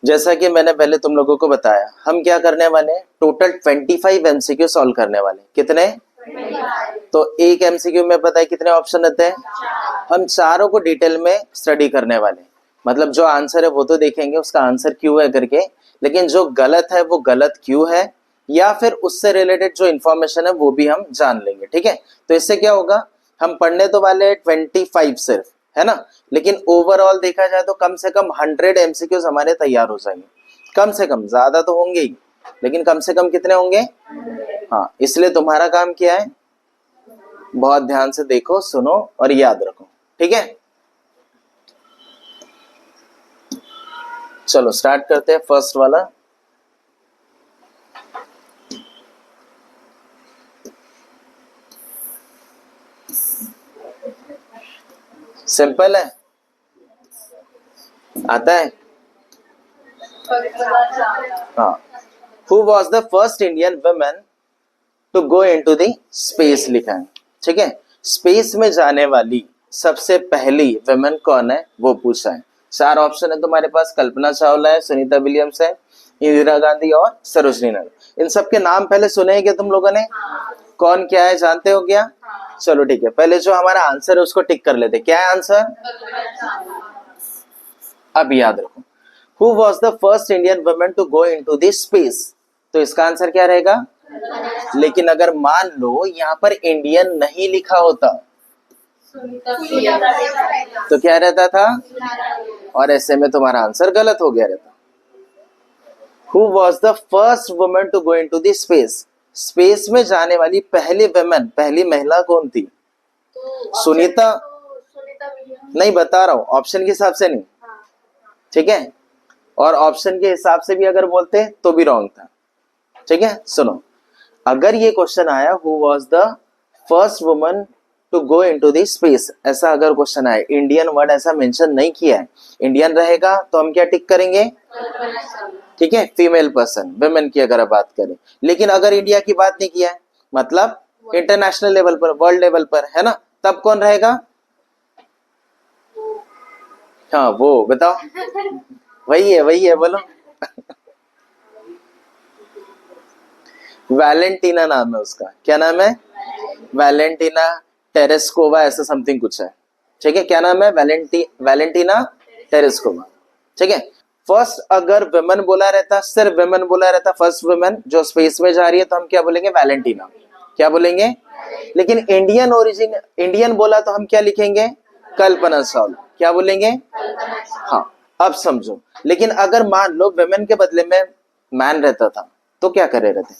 जैसा कि मैंने पहले तुम लोगों को बताया, हम क्या करने वाले हैं, टोटल 25 एमसीक्यू सॉल्व करने वाले। कितने? 25। तो एक एमसीक्यू में पता है कितने ऑप्शन रहते हैं? हम चारों को डिटेल में स्टडी करने वाले, मतलब जो आंसर है वो तो देखेंगे उसका आंसर क्यों है करके, लेकिन जो गलत है वो गलत क्यों है, या फिर उससे रिलेटेड जो इंफॉर्मेशन है वो भी हम जान लेंगे। ठीक है, तो इससे क्या होगा, हम पढ़ने तो वाले 25 सिर्फ, है ना, लेकिन ओवरऑल देखा जाए तो कम से कम 100 एमसीक्यूज हमारे तैयार हो जाएंगे। कम से कम, ज्यादा तो होंगे ही, लेकिन कम से कम कितने होंगे? हाँ, इसलिए तुम्हारा काम क्या है, बहुत ध्यान से देखो, सुनो और याद रखो। ठीक है, चलो स्टार्ट करते हैं फर्स्ट वाला। सिंपल है, आता है? हाँ, who was the first Indian women to go into the space लिखा है। ठीक है, स्पेस में जाने वाली सबसे पहली वुमेन कौन है वो पूछा है। चार ऑप्शन है तुम्हारे पास, कल्पना चावला है, सुनीता विलियम्स है, इंदिरा गांधी और सरोजनी नायडू। इन सब के नाम पहले सुने हैं क्या तुम लोगों ने? कौन क्या है जानते हो क्या? चलो ठीक है, पहले जो हमारा आंसर है उसको टिक कर लेते। क्या है आंसर? अब याद रखो, who was the first Indian women to go into the space, तो इसका आंसर क्या रहेगा? लेकिन अगर मान लो यहाँ पर इंडियन नहीं लिखा होता तो क्या रहता था? और ऐसे में तुम्हारा आंसर गलत हो गया रहता। Who was the first women to go into the space, space में जाने वाली पहली वुमेन, पहली महिला कौन थी? सुनीता नहीं, बता रहा हूं, ऑप्शन के हिसाब से नहीं। ठीक है, और ऑप्शन के हिसाब से भी अगर बोलते तो भी रॉन्ग था। ठीक है, सुनो, अगर ये क्वेश्चन आया who was the first woman to go into the space, ऐसा अगर क्वेश्चन आया, इंडियन वर्ड ऐसा मेंशन नहीं किया है, इंडियन रहेगा तो हम क्या टिक करेंगे? ठीक है, फीमेल पर्सन, वुमेन की अगर बात करें, लेकिन अगर इंडिया की बात नहीं किया है, मतलब इंटरनेशनल लेवल पर, वर्ल्ड लेवल पर, है ना, तब कौन रहेगा? हाँ, वो बताओ। वही है, बोलो। वैलेंटीना नाम है उसका। क्या नाम है? वैलेंटीना टेरेस्कोवा, ऐसा समथिंग कुछ है। ठीक है, क्या नाम है? Valentina Tereshkova. ठीक है, फर्स्ट अगर वुमेन बोला रहता, सिर्फ वुमेन बोला रहता, फर्स्ट वुमेन जो स्पेस में जा रही है, तो हम क्या बोलेंगे? वैलेंटीना। क्या बोलेंगे? लेकिन इंडियन ओरिजिन, इंडियन बोला तो हम क्या लिखेंगे? कल्पना चावला। क्या बोलेंगे? हाँ, अब समझो, लेकिन अगर मान लो वुमेन के बदले में मैन रहता था तो क्या करे रहते?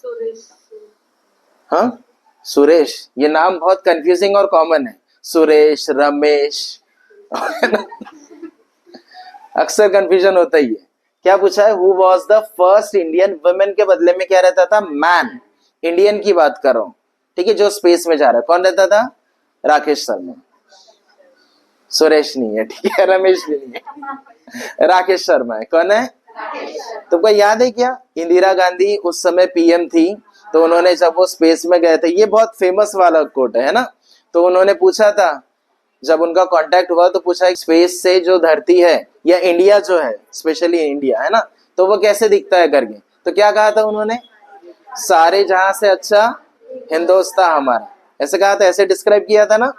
हाँ, सुरेश। ये नाम बहुत कंफ्यूजिंग और कॉमन है, सुरेश, रमेश। अक्सर कंफ्यूजन होता ही है। क्या पूछा है? Who was the first Indian women के बदले में क्या रहता था? मैन। इंडियन की बात कर रहा हूं, ठीक है, जो स्पेस में जा रहा है। कौन रहता था? राकेश शर्मा। सुरेश नहीं है, ठीक है, रमेश भी नहीं है, राकेश शर्मा है। कौन है? तुमको याद है क्या, इंदिरा गांधी उस समय पीएम थी, तो उन्होंने जब वो स्पेस में गए थे, ये बहुत फेमस वाला कोट है ना, तो उन्होंने पूछा था, जब उनका कांटेक्ट हुआ तो पूछा स्पेस से जो धरती है या इंडिया जो है, स्पेशली इंडिया, है ना, तो वो कैसे दिखता है करके, तो क्या कहा था उन्होंने? सारे जहां से अच्छा हिंदुस्तान हमारा, ऐसे कहा था, ऐसे डिस्क्राइब किया था ना।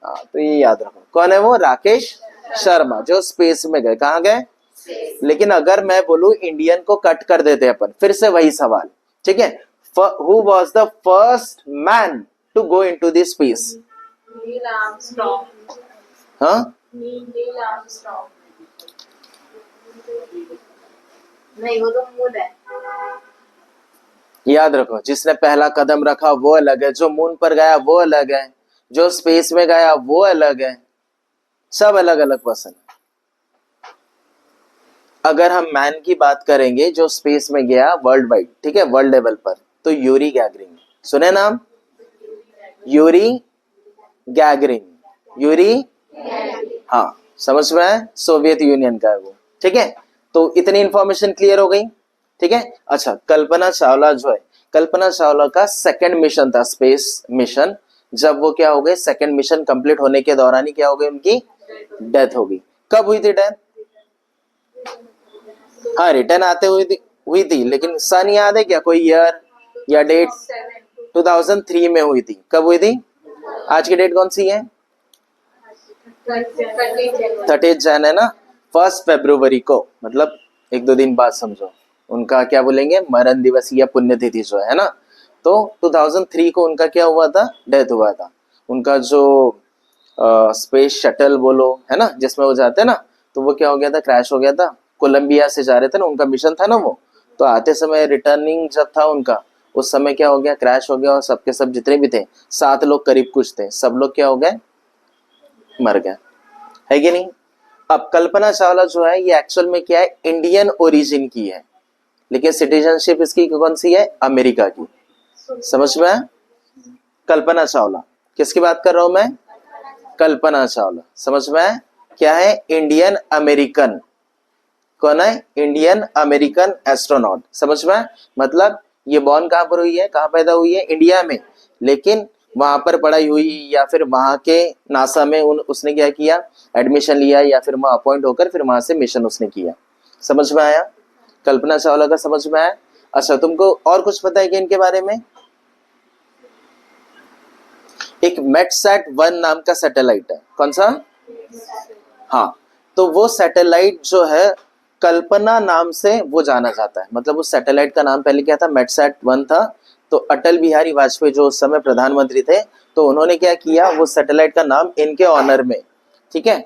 तो ये याद रखो, कौन है वो? राकेश शर्मा, जो स्पेस में गए। कहाँ गए? लेकिन अगर मैं बोलूं इंडियन को कट कर देते अपन, फिर से वही सवाल। ठीक है, who was the first man to go into the space? Neil Armstrong. हाँ, नील आर्मस्ट्रॉन्ग नहीं, वो तो मून है। याद रखो, जिसने पहला कदम रखा वो अलग है, जो मून पर गया वो अलग है, जो स्पेस में गया वो अलग है, सब अलग अलग पर्सन। अगर हम मैन की बात करेंगे जो स्पेस में गया वर्ल्ड वाइड, ठीक है, वर्ल्ड लेवल पर, तो यूरी गैगरिन। सुने नाम? Yuri Gagarin. यूरी, हाँ, समझ में है, सोवियत यूनियन का है वो। ठीक है, तो इतनी इंफॉर्मेशन क्लियर हो गई। ठीक है, अच्छा, कल्पना चावला जो है, कल्पना चावला का सेकंड मिशन था, स्पेस मिशन। जब वो क्या हो गए, सेकंड मिशन कंप्लीट होने के दौरान ही क्या हो गई, उनकी डेथ हो गई। कब हुई थी डेथ? हाँ रिटर्न आते हुई थी, लेकिन सन याद है क्या, कोई ईयर या डेट? 2003 में हुई थी। कब हुई थी? आज की डेट कौन सी है? 30 जन है ना। 1 फरवरी को, मतलब 1-2 दिन बाद समझो, उनका क्या बोलेंगे, मरण दिवस या पुण्यतिथि जो है ना। तो 2003 को उनका क्या हुआ था, डेथ हुआ था। उनका जो स्पेस शटल बोलो है ना, जिसमें वो जाते हैं ना, तो वो क्या हो गया था, क्रैश हो गया था। कोलंबिया से जा रहे थे ना, उनका मिशन था ना वो, तो आते समय रिटर्निंग जब था उनका, उस समय क्या हो गया, क्रैश हो गया, और सबके सब जितने भी थे 7 लोग करीब कुछ थे, सब लोग क्या हो गए, मर गए, है कि नहीं। अब कल्पना चावला जो है ये एक्चुअल में क्या है, इंडियन ओरिजिन की है, लेकिन सिटीजनशिप इसकी कौन सी है, अमेरिका की। समझ में आया? कल्पना चावला, किसकी बात कर रहा हूं मैं, कल्पना चावला। समझ में आया? क्या है, इंडियन अमेरिकन। कौन है, इंडियन अमेरिकन एस्ट्रोनॉट। समझ में आया? मतलब ये बॉर्न कहां पर हुई है, कहां पैदा हुई है, इंडिया में, लेकिन वहां पर पढ़ाई हुई या फिर वहां के नासा में उसने क्या किया, एडमिशन लिया, या फिर वहां अपॉइंट होकर फिर वहां से मिशन उसने किया। समझ में आया? कल्पना चावला का समझ में आया? अच्छा, तुमको और कुछ पता है कि इनके बारे में? एक मेटसैट 1 नाम का सैटेलाइट है। कौन सा? हाँ, तो वो सैटेलाइट जो है कल्पना नाम से वो जाना जाता है। मतलब उस सैटेलाइट का नाम पहले क्या था, मेटसैट 1 था। तो अटल बिहारी वाजपेयी जो उस समय प्रधानमंत्री थे, तो उन्होंने क्या किया, वो सैटेलाइट का नाम इनके ऑनर में, ठीक है,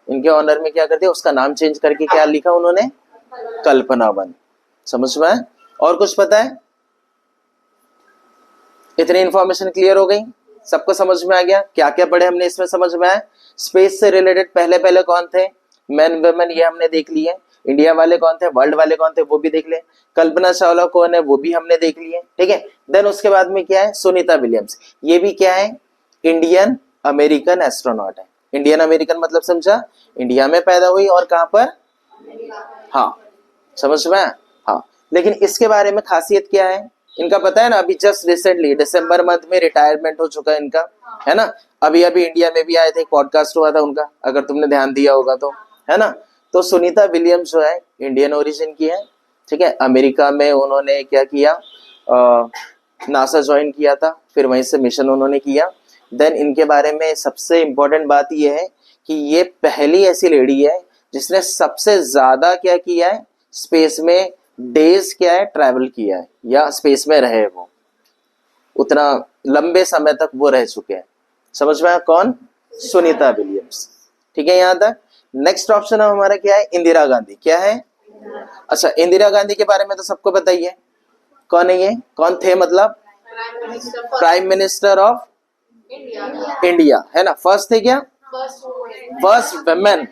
इनके ऑनर में क्या कर दिया, उसका नाम चेंज करके क्या लिखा उन्होंने, कल्पना 1। समझ में आया? और कुछ पता है? इतनी इंफॉर्मेशन क्लियर हो गई, सबको समझ में आ गया? क्या क्या पढ़े हमने इसमें, समझ में आया? स्पेस से रिलेटेड पहले पहले कौन थे, मैन वुमेन, ये हमने देख लिए। इंडिया वाले कौन थे, वर्ल्ड वाले कौन थे, वो भी देख ले। कल्पना चावला कौन है, वो भी हमने देख लिए, ठीक है। देन उसके बाद में क्या है, सुनीता विलियम्स, ये भी क्या है, इंडियन अमेरिकन एस्ट्रोनॉट है। इंडियन अमेरिकन मतलब समझा, इंडिया में पैदा हुई और कहां पर, हाँ, समझ में आया? हाँ, लेकिन इसके बारे में खासियत क्या है, इनका पता है ना, अभी जस्ट रिसेंटली दिसंबर मंथ में रिटायरमेंट हो चुका है इनका, है ना। अभी अभी इंडिया में भी आए थे, पॉडकास्ट हुआ था उनका, अगर तुमने ध्यान दिया होगा तो, है ना। तो सुनीता विलियम्स जो है इंडियन ओरिजिन की है, ठीक है। अमेरिका में उन्होंने क्या किया, नासा ज्वाइन किया था, फिर वहीं से मिशन उन्होंने किया। देन इनके बारे में सबसे इंपॉर्टेंट बात यह है कि ये पहली ऐसी लेडी है जिसने सबसे ज्यादा क्या किया है, स्पेस में डेज क्या है, ट्रैवल किया है, या स्पेस में रहे वो, उतना लंबे समय तक वो रह चुके हैं। समझ में आया? कौन? सुनीता विलियम्स, ठीक है। यहां तक। नेक्स्ट ऑप्शन हमारा क्या है, इंदिरा गांधी। क्या है? अच्छा, इंदिरा गांधी के बारे में तो सबको पता ही है, कौन है ये, कौन थे, मतलब प्राइम मिनिस्टर ऑफ इंडिया, है ना। फर्स्ट थे क्या, फर्स्ट वुमेन,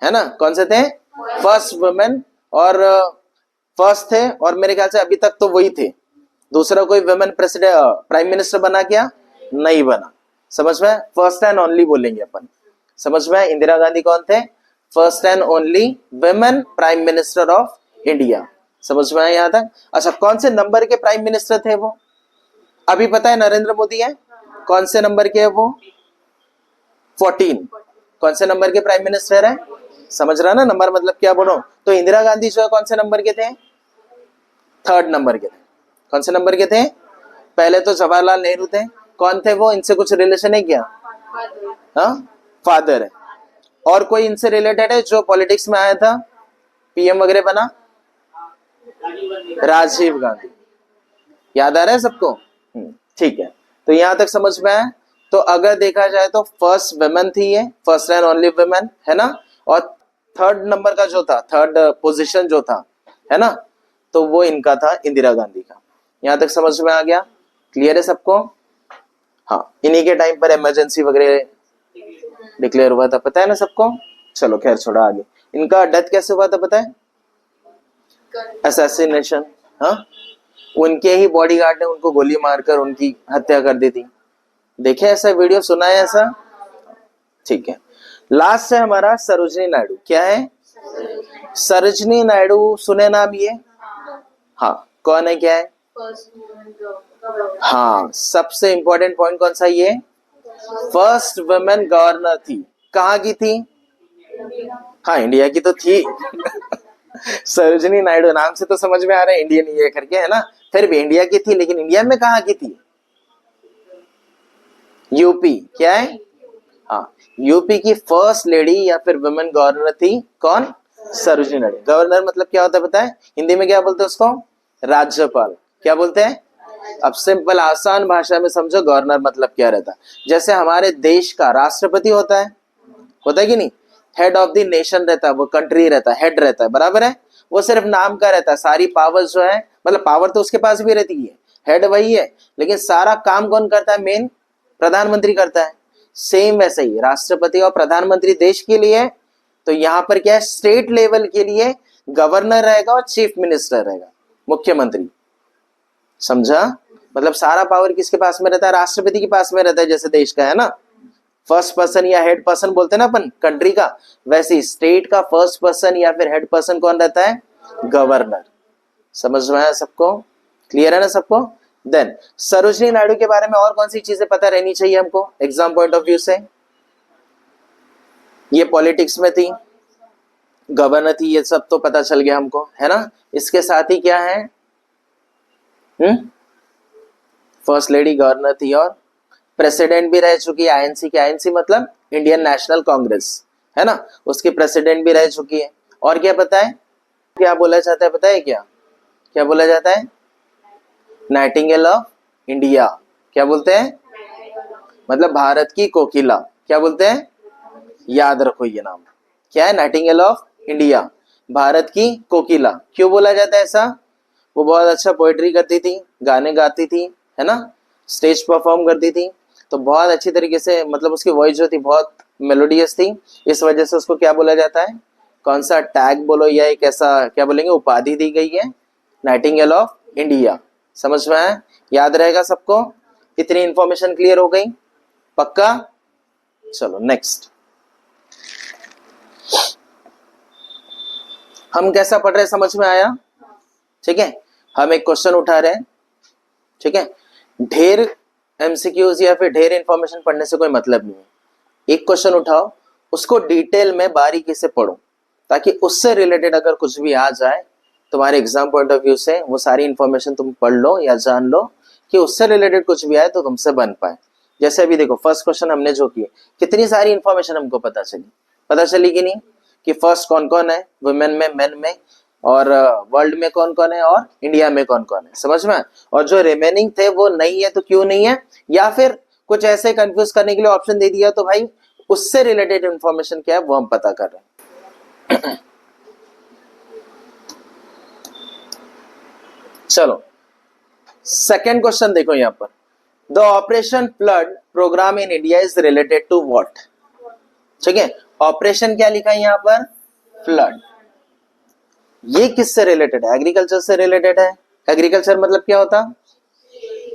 है ना। कौन से थे, फर्स्ट वुमेन, और फर्स्ट थे, और मेरे ख्याल से अभी तक तो वही थे। दूसरा कोई वुमेन प्रेसिडेंट प्राइम मिनिस्टर बना क्या, नहीं बना। समझ में? फर्स्ट एंड ओनली बोलेंगे अपन। समझ में? इंदिरा गांधी कौन थे, first and only women prime minister of India. समझ में आया यहां तक? अच्छा, कौन से नंबर के प्राइम मिनिस्टर थे वो, अभी पता है, नरेंद्र मोदी है। कौन से नंबर के है वो, 14। कौन से नंबर के प्राइम मिनिस्टर है, समझ रहा ना, नंबर मतलब क्या बोलो। तो इंदिरा गांधी जो है कौन से नंबर के थे, 3rd नंबर के थे। कौन से नंबर के थे, पहले तो जवाहरलाल नेहरू थे। कौन थे वो, इनसे कुछ रिलेशन है क्या, हाँ, फादर है। और कोई इनसे रिलेटेड है जो पॉलिटिक्स में आया था, पीएम वगैरह बना, राजीव गांधी। याद आ रहा है सबको? ठीक है। तो यहां तक समझ में आया। तो अगर देखा जाए तो फर्स्ट वुमेन थी ये, फर्स्ट एंड ओनली वुमेन, है ना। और 3rd नंबर का जो था, 3rd पोजीशन जो था, है ना, तो वो इनका था, इंदिरा गांधी का। यहां तक समझ में आ गया, क्लियर है सबको? हाँ, इन्हीं के टाइम पर इमरजेंसी वगैरह डिक्लेयर हुआ था, पता है ना सबको। चलो खैर छोड़ा, आगे इनका डेथ कैसे हुआ था पता है, असैसिनेशन। हाँ, उनके ही बॉडीगार्ड ने उनको गोली मारकर उनकी हत्या कर दी थी। देखे ऐसा वीडियो, सुना है ऐसा? ठीक है। लास्ट है हमारा सरोजिनी नायडू। क्या है, सरोजिनी नायडू, सुने नाम ये? हाँ, कौन है, क्या है? हाँ, सबसे इंपॉर्टेंट पॉइंट कौन सा, ये फर्स्ट वुमेन गवर्नर थी। कहाँ की थी? हाँ, इंडिया की तो थी सरोजिनी नायडू नाम से तो समझ में आ रहा है इंडियन ये करके, है ना। फिर भी इंडिया की थी, लेकिन इंडिया में कहाँ की थी? यूपी। क्या है? हाँ, यूपी की फर्स्ट लेडी या फिर वुमेन गवर्नर थी कौन? सरोजिनी नायडू। गवर्नर मतलब क्या होता है पता है? हिंदी में क्या बोलते हैं उसको? राज्यपाल। क्या बोलते हैं? अब सिंपल आसान भाषा में समझो गवर्नर मतलब क्या रहता है। जैसे हमारे देश का राष्ट्रपति होता है कि नहीं? हेड ऑफ द नेशन रहता है, वो कंट्री रहता है, हेड रहता है, बराबर है। वो सिर्फ नाम का रहता है, सारी पावर जो है, मतलब पावर तो उसके पास भी रहती है, हेड वही है, लेकिन सारा काम कौन करता है? मेन प्रधानमंत्री करता है। सेम वैसे ही राष्ट्रपति और प्रधानमंत्री देश के लिए, तो यहाँ पर क्या है? स्टेट लेवल के लिए गवर्नर रहेगा और चीफ मिनिस्टर रहेगा, मुख्यमंत्री। समझा? मतलब सारा पावर किसके पास में रहता है? राष्ट्रपति के पास में रहता है, जैसे देश का है ना फर्स्ट पर्सन या हेड पर्सन बोलते हैं ना अपन कंट्री का, वैसे ही स्टेट का फर्स्ट पर्सन या फिर हेड पर्सन कौन रहता है? गवर्नर। समझ में आया सबको? क्लियर है ना सबको? देन सरोजिनी नायडू के बारे में और कौन सी चीजें पता रहनी चाहिए हमको एग्जाम पॉइंट ऑफ व्यू से? ये पॉलिटिक्स में थी, गवर्नर थी, ये सब तो पता चल गया हमको, है ना। इसके साथ ही क्या है? फर्स्ट लेडी गवर्नर थी और प्रेसिडेंट भी रह चुकी है आईएनसी की। आईएनसी मतलब इंडियन नेशनल कांग्रेस, है ना, उसकी प्रेसिडेंट भी रह चुकी है। और क्या पता है क्या बोला जाता है? पता है क्या क्या बोला जाता है? Nightingale of India. क्या बोलते हैं? मतलब भारत की कोकिला। क्या बोलते हैं? याद रखो ये नाम। क्या है? नाइटिंगेल ऑफ इंडिया, भारत की कोकिला। क्यों बोला जाता है ऐसा? वो बहुत अच्छा पोएट्री करती थी, गाने गाती थी, है ना, स्टेज परफॉर्म करती थी, तो बहुत अच्छी तरीके से, मतलब उसकी वॉइस जो थी बहुत मेलोडियस थी, इस वजह से उसको क्या बोला जाता है? कौन सा टैग बोलो या एक ऐसा क्या बोलेंगे उपाधि दी गई है? Nightingale of India. समझ में आया? याद रहेगा सबको? इतनी इंफॉर्मेशन क्लियर हो गई? पक्का? चलो नेक्स्ट। हम कैसा पढ़ रहे हैं समझ में आया? ठीक है, हम एक क्वेश्चन उठा रहे हैं, ठीक है। ढेर एमसीक्यूज या फिर ढेर इंफॉर्मेशन पढ़ने से कोई मतलब नहीं है। एक क्वेश्चन उठाओ, उसको डिटेल में बारीकी से पढ़ो, ताकि उससे रिलेटेड अगर कुछ भी आ जाए तुम्हारे एग्जाम पॉइंट ऑफ व्यू से, वो सारी इंफॉर्मेशन तुम पढ़ लो या जान लो कि उससे रिलेटेड कुछ भी आए तो तुमसे बन पाए। जैसे अभी देखो फर्स्ट क्वेश्चन हमने जो किए, कितनी सारी इंफॉर्मेशन हमको पता चली कि नहीं? कि फर्स्ट कौन कौन है वुमेन में, मेन में, और वर्ल्ड में कौन कौन है, और इंडिया में कौन कौन है। समझ में? और जो रिमेनिंग थे वो नहीं है तो क्यों नहीं है, या फिर कुछ ऐसे कंफ्यूज करने के लिए ऑप्शन दे दिया, तो भाई उससे रिलेटेड इंफॉर्मेशन क्या है वो हम पता कर रहे हैं। चलो सेकेंड क्वेश्चन देखो यहां पर, the operation flood program in India is related to what? ठीक है, ऑपरेशन क्या लिखा है यहां पर? फ्लड। ये किससे रिलेटेड है? एग्रीकल्चर से रिलेटेड है। एग्रीकल्चर मतलब क्या होता?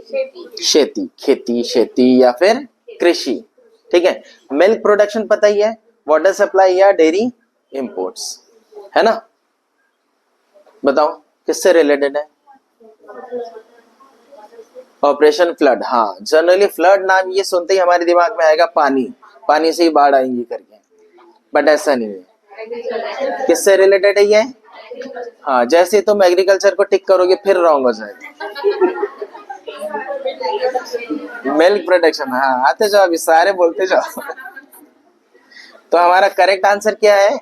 खेती, खेती, खेती या फिर कृषि। ठीक है, मिल्क प्रोडक्शन पता ही है, वाटर सप्लाई या डेयरी इंपोर्ट्स, है ना। बताओ किससे रिलेटेड है? Operation flood. हाँ, जनरली फ्लड नाम ये सुनते ही हमारे दिमाग में आएगा पानी, पानी से ही बाढ़ आएंगी करके, बट ऐसा नहीं है। किससे रिलेटेड है ये? हाँ, जैसे तुम एग्रीकल्चर को टिक करोगे फिर रॉन्ग हो जाएगा। Milk production. हाँ, आते जाओ, अभी सारे बोलते जाओ। तो हमारा करेक्ट आंसर क्या है?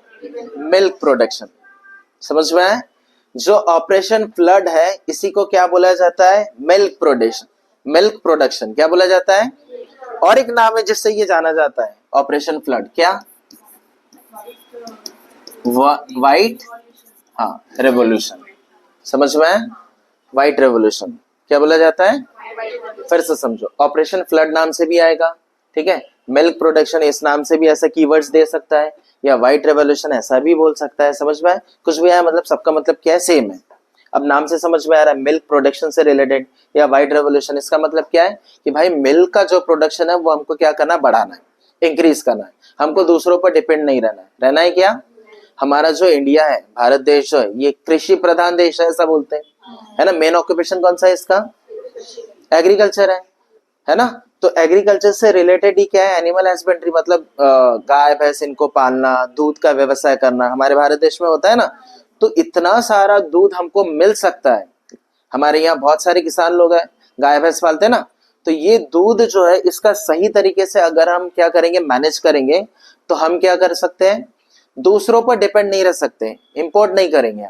Milk production. समझ में आया? जो ऑपरेशन फ्लड है इसी को क्या बोला जाता है? Milk production. मिल्क प्रोडक्शन क्या बोला जाता है? और एक नाम है जिससे ये जाना जाता है ऑपरेशन फ्लड, क्या? व्हाइट, हाँ, रेवोल्यूशन। समझ में आया? व्हाइट रेवोल्यूशन क्या बोला जाता है? फिर से समझो, ऑपरेशन फ्लड नाम से भी आएगा, ठीक है, मिल्क प्रोडक्शन इस नाम से भी ऐसा कीवर्ड्स दे सकता है, या व्हाइट रेवोल्यूशन ऐसा भी बोल सकता है। समझ में आया? कुछ भी आया मतलब सबका मतलब क्या है? सेम है। अब नाम से समझ में आ रहा है मिल्क प्रोडक्शन से रिलेटेड या व्हाइट रेवोल्यूशन, इसका मतलब क्या है कि भाई मिल्क का जो प्रोडक्शन है वो हमको क्या करना? बढ़ाना है, इंक्रीज करना है, हमको दूसरों पर डिपेंड नहीं रहना है। रहना है क्या? हमारा जो इंडिया है, भारत देश जो है, ये कृषि प्रधान देश है ऐसा बोलते हैं, है ना। मेन ऑक्यूपेशन कौन सा है इसका? एग्रीकल्चर है ना। तो एग्रीकल्चर से रिलेटेड ही क्या है? एनिमल हस्बेंड्री, मतलब गाय भैंस इनको पालना, दूध का व्यवसाय करना हमारे भारत देश में होता है ना। तो इतना सारा दूध हमको मिल सकता है। हमारे यहाँ बहुत सारे किसान लोग हैं, गाय भैंस पालते हैं ना, तो ये दूध जो है इसका सही तरीके से अगर हम क्या करेंगे, मैनेज करेंगे, तो हम क्या कर सकते हैं, दूसरों पर डिपेंड नहीं रह सकते, इंपोर्ट नहीं करेंगे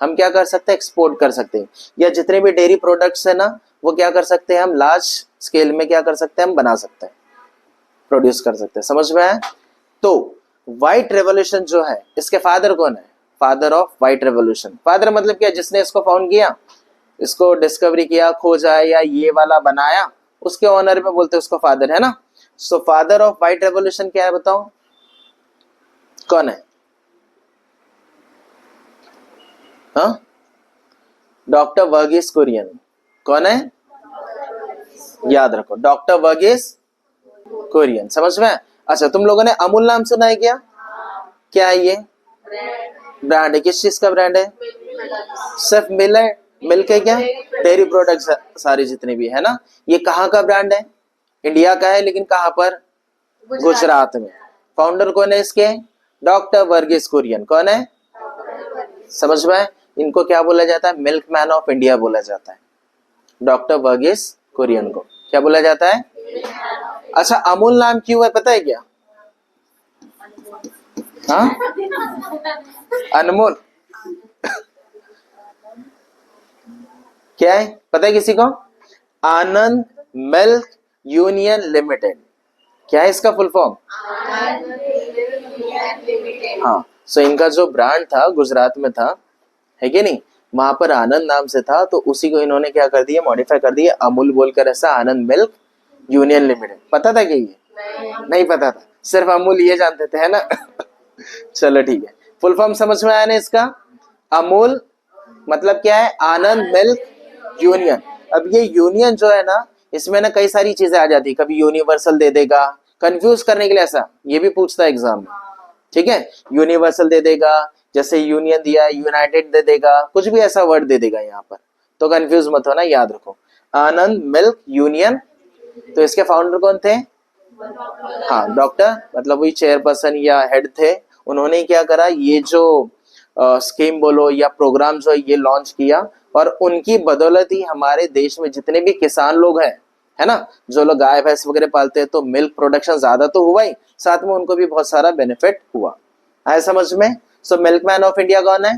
हम क्या कर सकते हैं, एक्सपोर्ट कर सकते हैं, या जितने भी डेयरी प्रोडक्ट्स है ना वो क्या कर सकते हैं, हम लार्ज स्केल में क्या कर सकते हैं, हम बना सकते हैं, प्रोड्यूस कर सकते हैं। समझ में आया? तो व्हाइट रेवोल्यूशन जो है इसके फादर कौन है, father of white revolution. Father मतलब क्या, जिसने इसको फाउंड किया, इसको डिस्कवरी किया, खोजा या ये वाला बनाया, उसके ऑनर में बोलते हैं उसको फादर, है ना। So father of white revolution क्या है बताओ, कौन है? हाँ, डॉक्टर वर्गीस कुरियन। कौन है? याद रखो, डॉक्टर वर्गीस कुरियन। समझ में? अच्छा, तुम लोगों ने अमूल नाम सुना है क्या? क्या है ये? ब्रांड है। किस चीज का ब्रांड है? सिर्फ मिल्क है क्या? डेयरी प्रोडक्ट्स सारी जितने भी है ना। ये कहाँ का ब्रांड है? इंडिया का है, लेकिन कहाँ पर? गुजरात में। फाउंडर कौन है इसके? डॉक्टर वर्गीस कुरियन। कौन है? समझ में? इनको क्या बोला जाता है? मिल्क मैन ऑफ इंडिया बोला जाता है। डॉक्टर वर्गीस कुरियन को क्या बोला जाता है? अच्छा, अमूल नाम क्यों है पता है क्या? हाँ, अनमोल क्या है पता है किसी को? आनंद मिल्क यूनियन लिमिटेड। क्या है इसका फुल फॉर्म? हाँ, सो इनका जो ब्रांड था गुजरात में था, है कि नहीं, वहां पर आनंद नाम से था, तो उसी को इन्होंने क्या कर दिया, मॉडिफाई कर दिया, अमूल बोलकर ऐसा आनंद मिल्क यूनियन लिमिटेड। पता था क्या ये? नहीं पता था, सिर्फ अमूल ये जानते थे, है ना। चलो ठीक है, फुल फॉर्म समझ में आया ना इसका? अमूल मतलब क्या है? आनंद मिल्क यूनियन। अब ये यूनियन जो है ना, इसमें ना कई सारी चीजें आ जाती, कभी यूनिवर्सल दे देगा, कंफ्यूज करने के लिए, ऐसा ये भी पूछता है एग्जाम में, ठीक है। यूनिवर्सल दे देगा, जैसे यूनियन दिया, यूनाइटेड दे देगा, कुछ भी ऐसा वर्ड दे देगा यहाँ पर, तो कंफ्यूज मत होना, याद रखो आनंद मिल्क यूनियन। तो इसके फाउंडर कौन थे? हाँ, डॉक्टर मतलब वही चेयरपर्सन या हेड थे। उन्होंने क्या करा, ये जो स्कीम बोलो या प्रोग्राम जो ये लॉन्च किया, और उनकी बदौलत ही हमारे देश में जितने भी किसान लोग हैं, है ना, जो लोग गाय भैंस वगैरह पालते हैं, तो मिल्क प्रोडक्शन ज्यादा तो हुआ ही, साथ में उनको भी बहुत सारा बेनिफिट हुआ। आया समझ में? सो मिल्कमैन ऑफ इंडिया कौन है?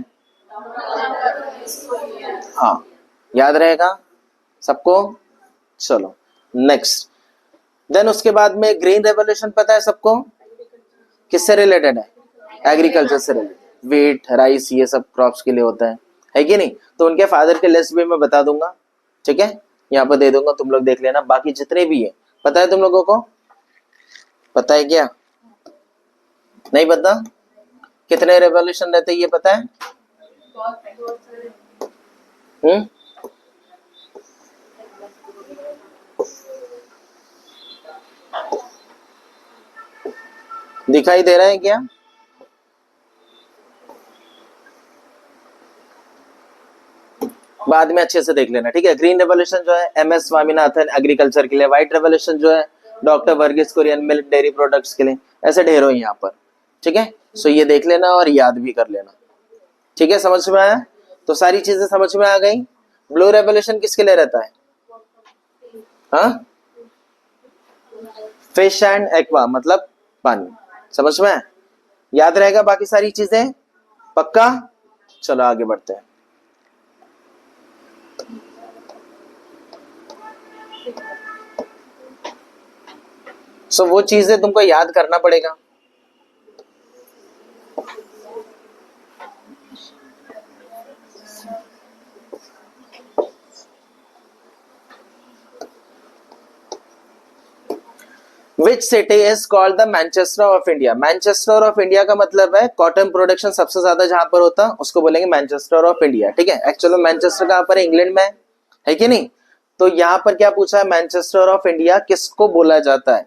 हाँ, याद रहेगा सबको। चलो नेक्स्ट, देन उसके बाद में ग्रीन रेवोल्यूशन पता है सबको? किससे रिलेटेड है? एग्रीकल्चर से रिलेटेड, व्हीट राइस ये सब क्रॉप्स के लिए होता है कि नहीं। तो उनके फादर के लिस्ट भी मैं बता दूंगा, ठीक है, यहाँ पर दे दूंगा, तुम लोग देख लेना। बाकी जितने भी है पता है तुम लोगों को? पता है क्या? नहीं पता? कितने रेवोल्यूशन रहते ये पता है? दिखाई दे रहा है क्या? बाद में अच्छे से देख लेना, ठीक है। ग्रीन रेवोल्यूशन जो है MS स्वामीनाथन एग्रीकल्चर के लिए, व्हाइट रेवोल्यूशन जो है doctor Varghese Kurien milk dairy products के लिए, ऐसे ढेरों यहाँ पर, ठीक है। सो ये देख लेना और याद भी कर लेना, ठीक है। समझ में आया? तो सारी चीजें समझ में आ गई। ब्लू रेवोल्यूशन किसके लिए रहता है? हाँ, फिश एंड एक्वा मतलब पानी। समझ में? याद रहेगा बाकी सारी चीजें? पक्का? चलो आगे बढ़ते हैं। सो वो चीजें तुमको याद करना पड़ेगा। Which city is called the Manchester of India? Manchester of India का मतलब है कॉटन प्रोडक्शन सबसे ज्यादा जहां पर होता है उसको बोलेंगे मैनचेस्टर ऑफ इंडिया, ठीक है। एक्चुअली मैनचेस्टर कहां पर है? इंग्लैंड में है कि नहीं। तो यहाँ पर क्या पूछा है, मैनचेस्टर ऑफ इंडिया किसको बोला जाता है,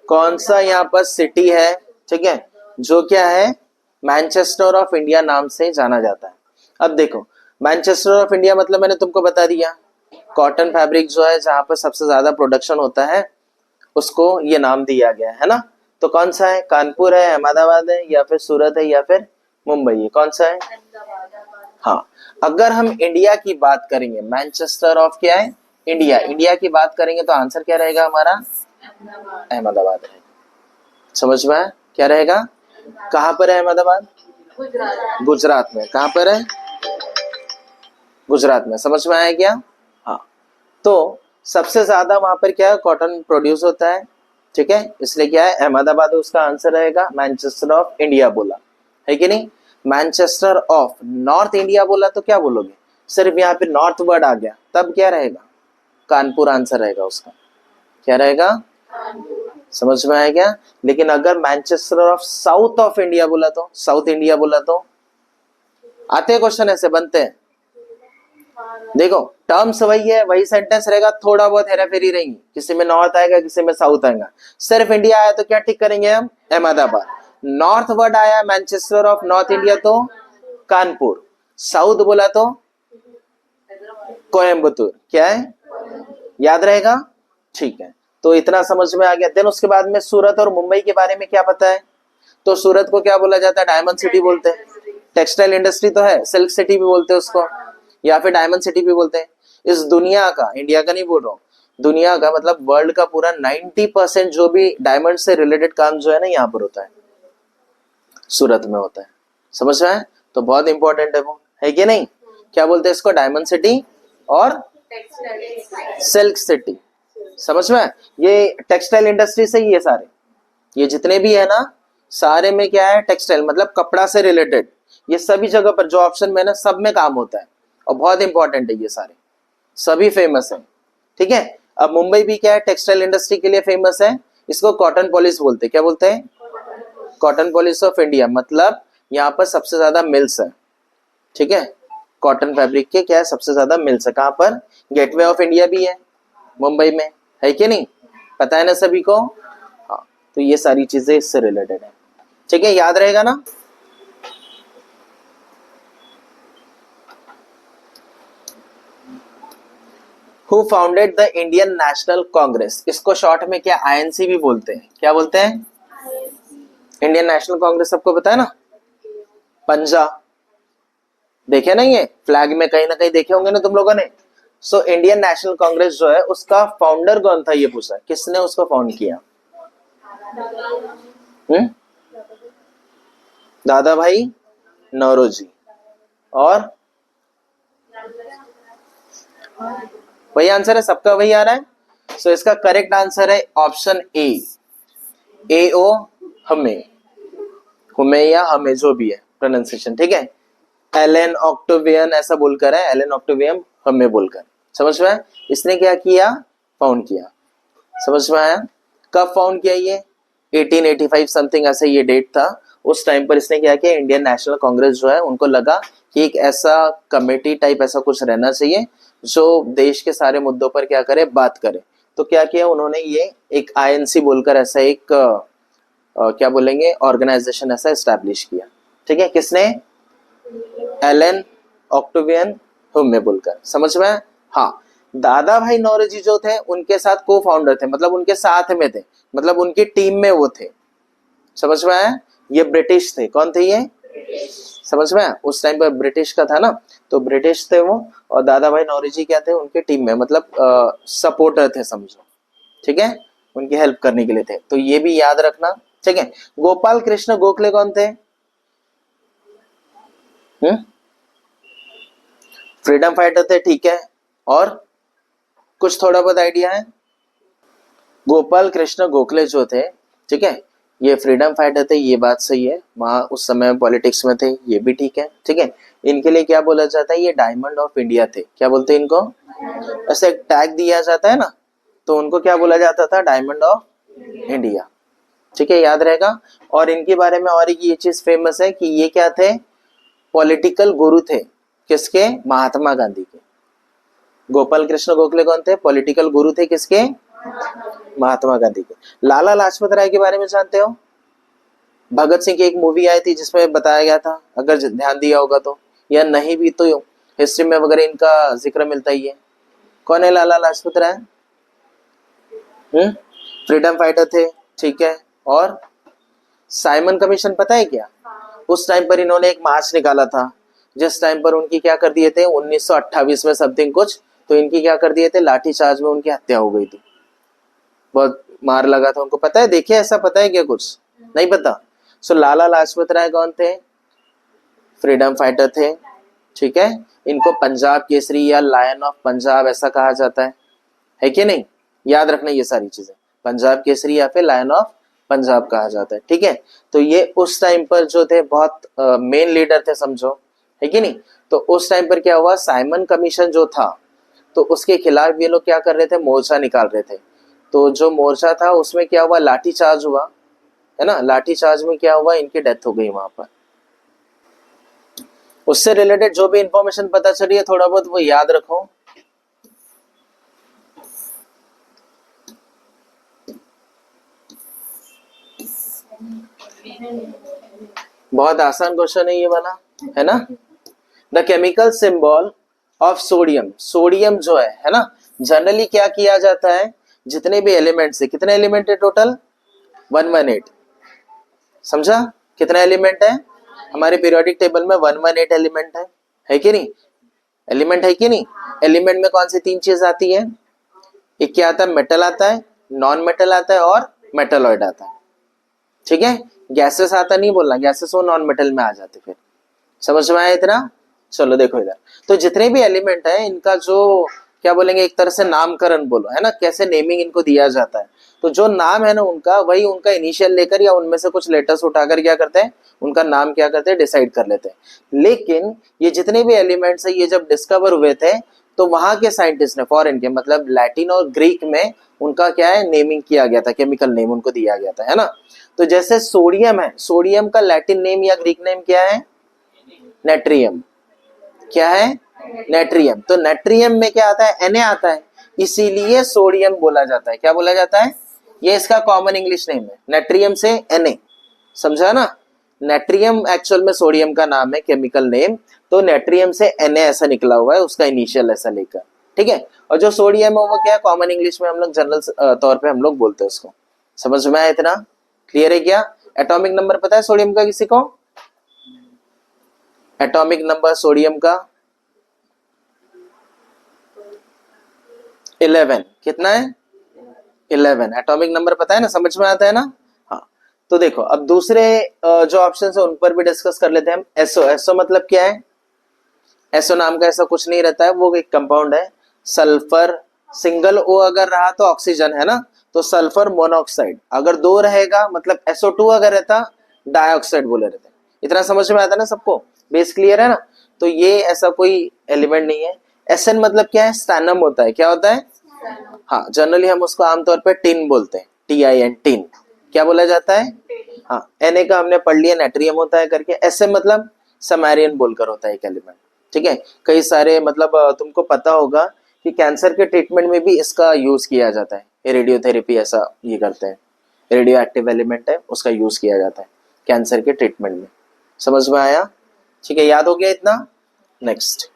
कौन सा यहाँ पर सिटी है, ठीक है, जो क्या है मैनचेस्टर ऑफ इंडिया नाम से जाना जाता है। अब देखो, मैनचेस्टर ऑफ इंडिया मतलब मैंने तुमको बता दिया, कॉटन फैब्रिक जो है जहां पर सबसे ज्यादा प्रोडक्शन होता है उसको ये नाम दिया गया है ना। तो कौन सा है? कानपुर है, अहमदाबाद है, या फिर सूरत है, या फिर मुंबई है, कौन सा है? हाँ, अगर हम इंडिया की बात करेंगे, मैनचेस्टर ऑफ क्या है? इंडिया। इंडिया की बात करेंगे तो आंसर क्या रहेगा हमारा? अहमदाबाद रहेगा। समझ में आया? क्या रहेगा? कहाँ पर है अहमदाबाद? गुजरात में। कहाँ पर है? गुजरात में। समझ में आया क्या? हाँ, तो सबसे ज्यादा वहां पर क्या है? कॉटन प्रोड्यूस होता है, ठीक है, इसलिए क्या है? अहमदाबाद उसका आंसर रहेगा। मैनचेस्टर ऑफ इंडिया बोला है कि नहीं? मैनचेस्टर ऑफ नॉर्थ इंडिया बोला तो क्या बोलोगे? सिर्फ यहाँ पे नॉर्थ वर्ड आ गया, तब क्या रहेगा? कानपुर आंसर रहेगा उसका। क्या रहेगा? समझ में आया क्या? लेकिन अगर Manchester of south of India बोला तो, साउथ इंडिया बोला तो, आते क्वेश्चन ऐसे बनते हैं। देखो टर्म्स वही है, वही सेंटेंस रहेगा, थोड़ा बहुत हेरा फेरी रहेंगी, किसी में नॉर्थ आएगा, किसी में साउथ आएगा। सिर्फ इंडिया आया तो क्या टिक करेंगे हम? अहमदाबाद। नॉर्थ वर्ड आया मैनचेस्टर ऑफ नॉर्थ इंडिया तो कानपुर। साउथ बोला तो कोयम्बतूर। क्या है? याद रहेगा? ठीक है, तो इतना समझ में आ गया। देन उसके बाद में सूरत और मुंबई के बारे में क्या पता है? तो सूरत को क्या बोला जाता है? डायमंड सिटी बोलते हैं। टेक्सटाइल इंडस्ट्री तो है, सिल्क सिटी भी बोलते हैं उसको, या फिर डायमंड सिटी भी बोलते हैं। इस दुनिया का, इंडिया का नहीं बोल रहा हूँ, दुनिया का मतलब वर्ल्ड का पूरा 90% जो भी डायमंड से रिलेटेड काम जो है ना, यहाँ पर होता है, सूरत में होता है। समझ रहे हैं? तो बहुत इंपॉर्टेंट है वो, है कि नहीं? क्या बोलते हैं इसको? डायमंड सिटी और सिल्क सिटी। समझ में? ये टेक्सटाइल इंडस्ट्री से ही है सारे, ये जितने भी है ना, सारे में क्या है? टेक्सटाइल मतलब कपड़ा से रिलेटेड। ये सभी जगह पर जो ऑप्शन में ना, सब में काम होता है और बहुत इंपॉर्टेंट है, ये सारे सभी फेमस है, ठीक है। अब मुंबई भी क्या है? टेक्सटाइल इंडस्ट्री के लिए फेमस है। इसको कॉटन पॉलिस बोलते हैं। क्या बोलते हैं? कॉटन पॉलिस ऑफ इंडिया, मतलब यहाँ पर सबसे ज्यादा मिल्स है, ठीक है। कॉटन फैब्रिक के क्या है? सबसे ज्यादा मिल्स है। कहाँ पर? गेटवे ऑफ इंडिया भी है मुंबई में, है कि नहीं? पता है ना सभी को? हाँ, तो ये सारी चीजें इससे रिलेटेड है, ठीक है, याद रहेगा ना? Who founded the Indian national Congress? इसको शॉर्ट में क्या आईएनसी भी बोलते हैं। क्या बोलते हैं? इंडियन नेशनल कांग्रेस सबको पता है ना? पंजा देखे नहीं है? फ्लैग में कहीं ना कहीं देखे होंगे ना तुम लोगों ने। सो इंडियन नेशनल कांग्रेस जो है उसका फाउंडर कौन था, ये पूछा, किसने उसको फाउंड किया? दादा भाई नौरोजी। और वही आंसर है, सबका वही आ रहा है। सो इसका करेक्ट आंसर है ऑप्शन ए ओ हमें, हमें या हमें जो भी है प्रोनाउंसिएशन, ठीक है। एलन ऑक्टेवियन ऐसा बोलकर है, एलन ऑक्टेवियन हमें बोलकर। समझ में? इसने क्या किया? फाउंड किया। समझ में आया? कब फाउंड किया ये? 1885 समथिंग ऐसा ये डेट था। उस टाइम पर इसने क्या किया? इंडियन नेशनल कांग्रेस जो है उनको लगा कि एक ऐसा कमेटी टाइप ऐसा कुछ रहना चाहिए जो देश के सारे मुद्दों पर क्या करे? बात करे। तो क्या किया उन्होंने? ये एक आईएनसी बोलकर ऐसा एक क्या बोलेंगे, ऑर्गेनाइजेशन ऐसा एस्टैब्लिश किया, ठीक है। किसने? एलन ऑक्टेवियन हुमे बोलकर। समझ में? हाँ, दादा भाई नौरोजी जो थे उनके साथ को फाउंडर थे, मतलब उनके साथ में थे, मतलब उनकी टीम में वो थे। समझ में आया? ये ब्रिटिश थे। कौन थे ये? समझ में आया? उस टाइम पर ब्रिटिश का था ना, तो ब्रिटिश थे वो, और दादा भाई नौरोजी क्या थे? उनके टीम में, मतलब सपोर्टर थे समझो, ठीक है, उनकी हेल्प करने के लिए थे। तो ये भी याद रखना, ठीक है। गोपाल कृष्ण गोखले कौन थे? फ्रीडम फाइटर थे, ठीक है। और कुछ थोड़ा बहुत आइडिया है? गोपाल कृष्ण गोखले जो थे, ठीक है, ये फ्रीडम फाइटर थे, ये बात सही है, वहां उस समय पॉलिटिक्स में थे, ये भी ठीक है, ठीक है। इनके लिए क्या बोला जाता है? ये डायमंड ऑफ इंडिया थे। क्या बोलते हैं इनको? ऐसे एक टैग दिया जाता है ना, तो उनको क्या बोला जाता था? डायमंड ऑफ इंडिया, ठीक है, याद रहेगा। और इनके बारे में और एक ये चीज फेमस है कि ये क्या थे? पॉलिटिकल गुरु थे। किसके? महात्मा गांधी के। गोपाल कृष्ण गोखले कौन थे? पॉलिटिकल गुरु थे, किसके? महात्मा गांधी के। लाला लाजपत राय के बारे में जानते हो? भगत सिंह की एक मूवी आई थी जिसमें बताया गया था, अगर ध्यान दिया होगा तो, या नहीं भी तो हिस्ट्री में वगैरह इनका जिक्र मिलता ही है। कौन है लाला लाजपत राय? फ्रीडम फाइटर थे, ठीक है। और साइमन कमीशन पता है क्या? उस टाइम पर इन्होंने एक मार्च निकाला था, जिस टाइम पर उनकी क्या कर दिए थे 1928 में समथिंग कुछ, तो इनकी क्या कर दिए थे, लाठीचार्ज में उनकी हत्या हो गई थी, बहुत मार लगा था उनको। पता है, देखिए ऐसा पता है क्या, कुछ नहीं पता? सो लाला लाजपत राय कौन थे? फ्रीडम फाइटर थे, ठीक है। इनको पंजाब केसरी या लायन ऑफ पंजाब ऐसा कहा जाता है कि नहीं? याद रखना ये सारी चीजें, पंजाब केसरी या फिर लायन ऑफ पंजाब कहा जाता है, ठीक है। तो ये उस टाइम पर जो थे बहुत मेन लीडर थे, समझो, है कि नहीं? तो उस टाइम पर क्या हुआ, साइमन कमीशन जो था, तो उसके खिलाफ ये लोग क्या कर रहे थे, मोर्चा निकाल रहे थे। तो जो मोर्चा था उसमें क्या हुआ, लाठीचार्ज हुआ, है ना। लाठीचार्ज में क्या हुआ, इनकी डेथ हो गई वहां पर। उससे रिलेटेड जो भी इंफॉर्मेशन पता चली है थोड़ा बहुत वो याद रखो। बहुत आसान क्वेश्चन है ये वाला, है ना। The chemical symbol of sodium, sodium जो है ना, जनरली क्या किया जाता है, जितने भी एलिमेंट्स है, कितने एलिमेंट है टोटल, 118, समझा? कितना एलिमेंट है हमारे पीरियोडिक टेबल में, 118 एलिमेंट है कि नहीं? एलिमेंट है कि नहीं? एलिमेंट में कौन सी तीन चीज आती है, एक क्या आता है, मेटल आता है, नॉन मेटल आता है और मेटलॉइड आता है, ठीक है। गैसेस आता नहीं बोलना, गैसेस वो नॉन मेटल में आ जाते, फिर समझ में आया इतना? चलो देखो इधर, तो जितने भी एलिमेंट है इनका जो क्या बोलेंगे, एक तरह से नामकरण बोलो, है ना, कैसे नेमिंग इनको दिया जाता है। तो जो नाम है ना उनका, वही उनका इनिशियल लेकर या उनमें से कुछ लेटर्स उठाकर क्या करते हैं, उनका नाम क्या करते हैं, डिसाइड कर लेते हैं। लेकिन ये जितने भी एलिमेंट्स है ये जब डिस्कवर हुए थे तो वहां के साइंटिस्ट ने, फॉरेन के, मतलब लैटिन और ग्रीक में उनका क्या है, नेमिंग किया गया था, केमिकल नेम उनको दिया गया था, है ना। तो जैसे सोडियम है, सोडियम का लैटिन नेम या ग्रीक नेम क्या है, नेट्रियम। क्या है, नेट्रियम। तो नेट्रियम में क्या आता है, Na आता है, इसीलिए सोडियम बोला जाता है। क्या बोला जाता है, ये इसका कॉमन इंग्लिश नेम है, नेट्रियम से Na, समझा ना। नेट्रियम एक्चुअल में सोडियम का नाम है, केमिकल नेम, तो नेट्रियम से Na ऐसा निकला हुआ है, उसका इनिशियल ऐसा लेकर, ठीक है। और जो सोडियम है वो क्या, कॉमन इंग्लिश में हम लोग जनरल तौर पे हम लोग बोलते हैं उसको। समझ में आया इतना? क्लियर है क्या? एटॉमिक नंबर पता है सोडियम का किसी को? एटॉमिक नंबर सोडियम का 11, कितना है, 11 एटॉमिक नंबर पता है ना, समझ में आता है ना। हाँ, तो देखो अब दूसरे जो ऑप्शन है उन पर भी डिस्कस कर लेते हैं हम। एसओ, एसओ मतलब क्या है, एसओ नाम का ऐसा कुछ नहीं रहता है, वो एक कंपाउंड है, सल्फर, सिंगल ओ अगर रहा तो ऑक्सीजन, है ना, तो सल्फर मोनोऑक्साइड, अगर दो रहेगा मतलब SO2 अगर रहता डाइऑक्साइड बोले रहते। इतना समझ में आता ना सबको, बेस क्लियर है ना। तो ये ऐसा कोई एलिमेंट नहीं है। एसएन मतलब क्या है, स्टैनम होता है, क्या होता है, हाँ, जनरली हम उसको आमतौर पर टिन बोलते हैं, TIN, टिन। क्या बोला जाता है, हाँ। Na का हमने पढ़ लिया, नेट्रियम होता है करके। SM मतलब समारियन बोलकर होता है एक एलिमेंट, ठीक है। कई सारे मतलब तुमको पता होगा कि कैंसर के ट्रीटमेंट में भी इसका यूज किया जाता है, रेडियोथेरेपी ऐसा ये करते हैं, रेडियो एक्टिव एलिमेंट है, उसका यूज किया जाता है कैंसर के ट्रीटमेंट में। समझ में आया? ठीक है, याद हो गया इतना? नेक्स्ट,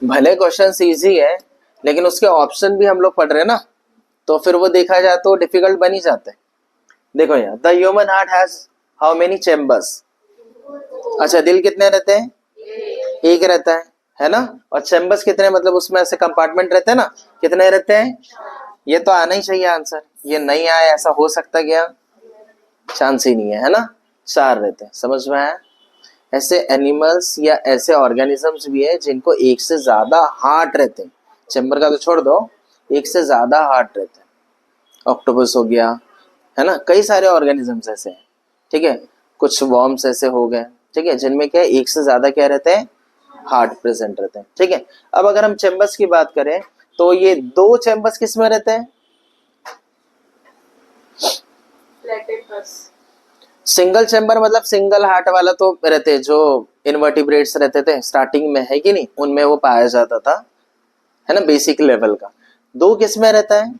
भले क्वेश्चन इजी है लेकिन उसके ऑप्शन भी हम लोग पढ़ रहे हैं ना, तो फिर वो देखा जाए तो डिफिकल्ट बन ही जाते हैं। देखो यार, the human heart has how many chambers? अच्छा, दिल कितने रहते हैं, एक रहता है ना। और चेम्बर्स कितने, मतलब उसमें ऐसे कंपार्टमेंट रहते हैं ना, कितने रहते हैं? ये तो आना ही चाहिए आंसर, ये नहीं आया ऐसा हो सकता क्या, चांस ही नहीं है ना। 4 रहते हैं, समझ में आया? ऐसे एनिमल्स या ऐसे ऑर्गेनिजम्स भी है जिनको एक से ज्यादा हार्ट रहते हैं, चेम्बर का तो छोड़ दो, एक से ज्यादा हार्ट रहते हैं। ऑक्टोपस हो गया, है ना, कई सारे ऑर्गेनिजम्स ऐसे हैं, ठीक है। कुछ वॉर्म्स ऐसे हो गए, ठीक है, जिनमें क्या एक से ज्यादा क्या रहते हैं, हार्ट प्रेजेंट रहते हैं, ठीक है। अब अगर हम चेम्बर्स की बात करें तो ये 2 चेम्बर्स किस में रहते हैं, सिंगल चेम्बर मतलब सिंगल हार्ट वाला तो रहते, जो इनवर्टिब्रेट्स रहते थे स्टार्टिंग में, है कि नहीं, उनमें वो पाया जाता था, है ना, बेसिक लेवल का। 2 किस में रहता है,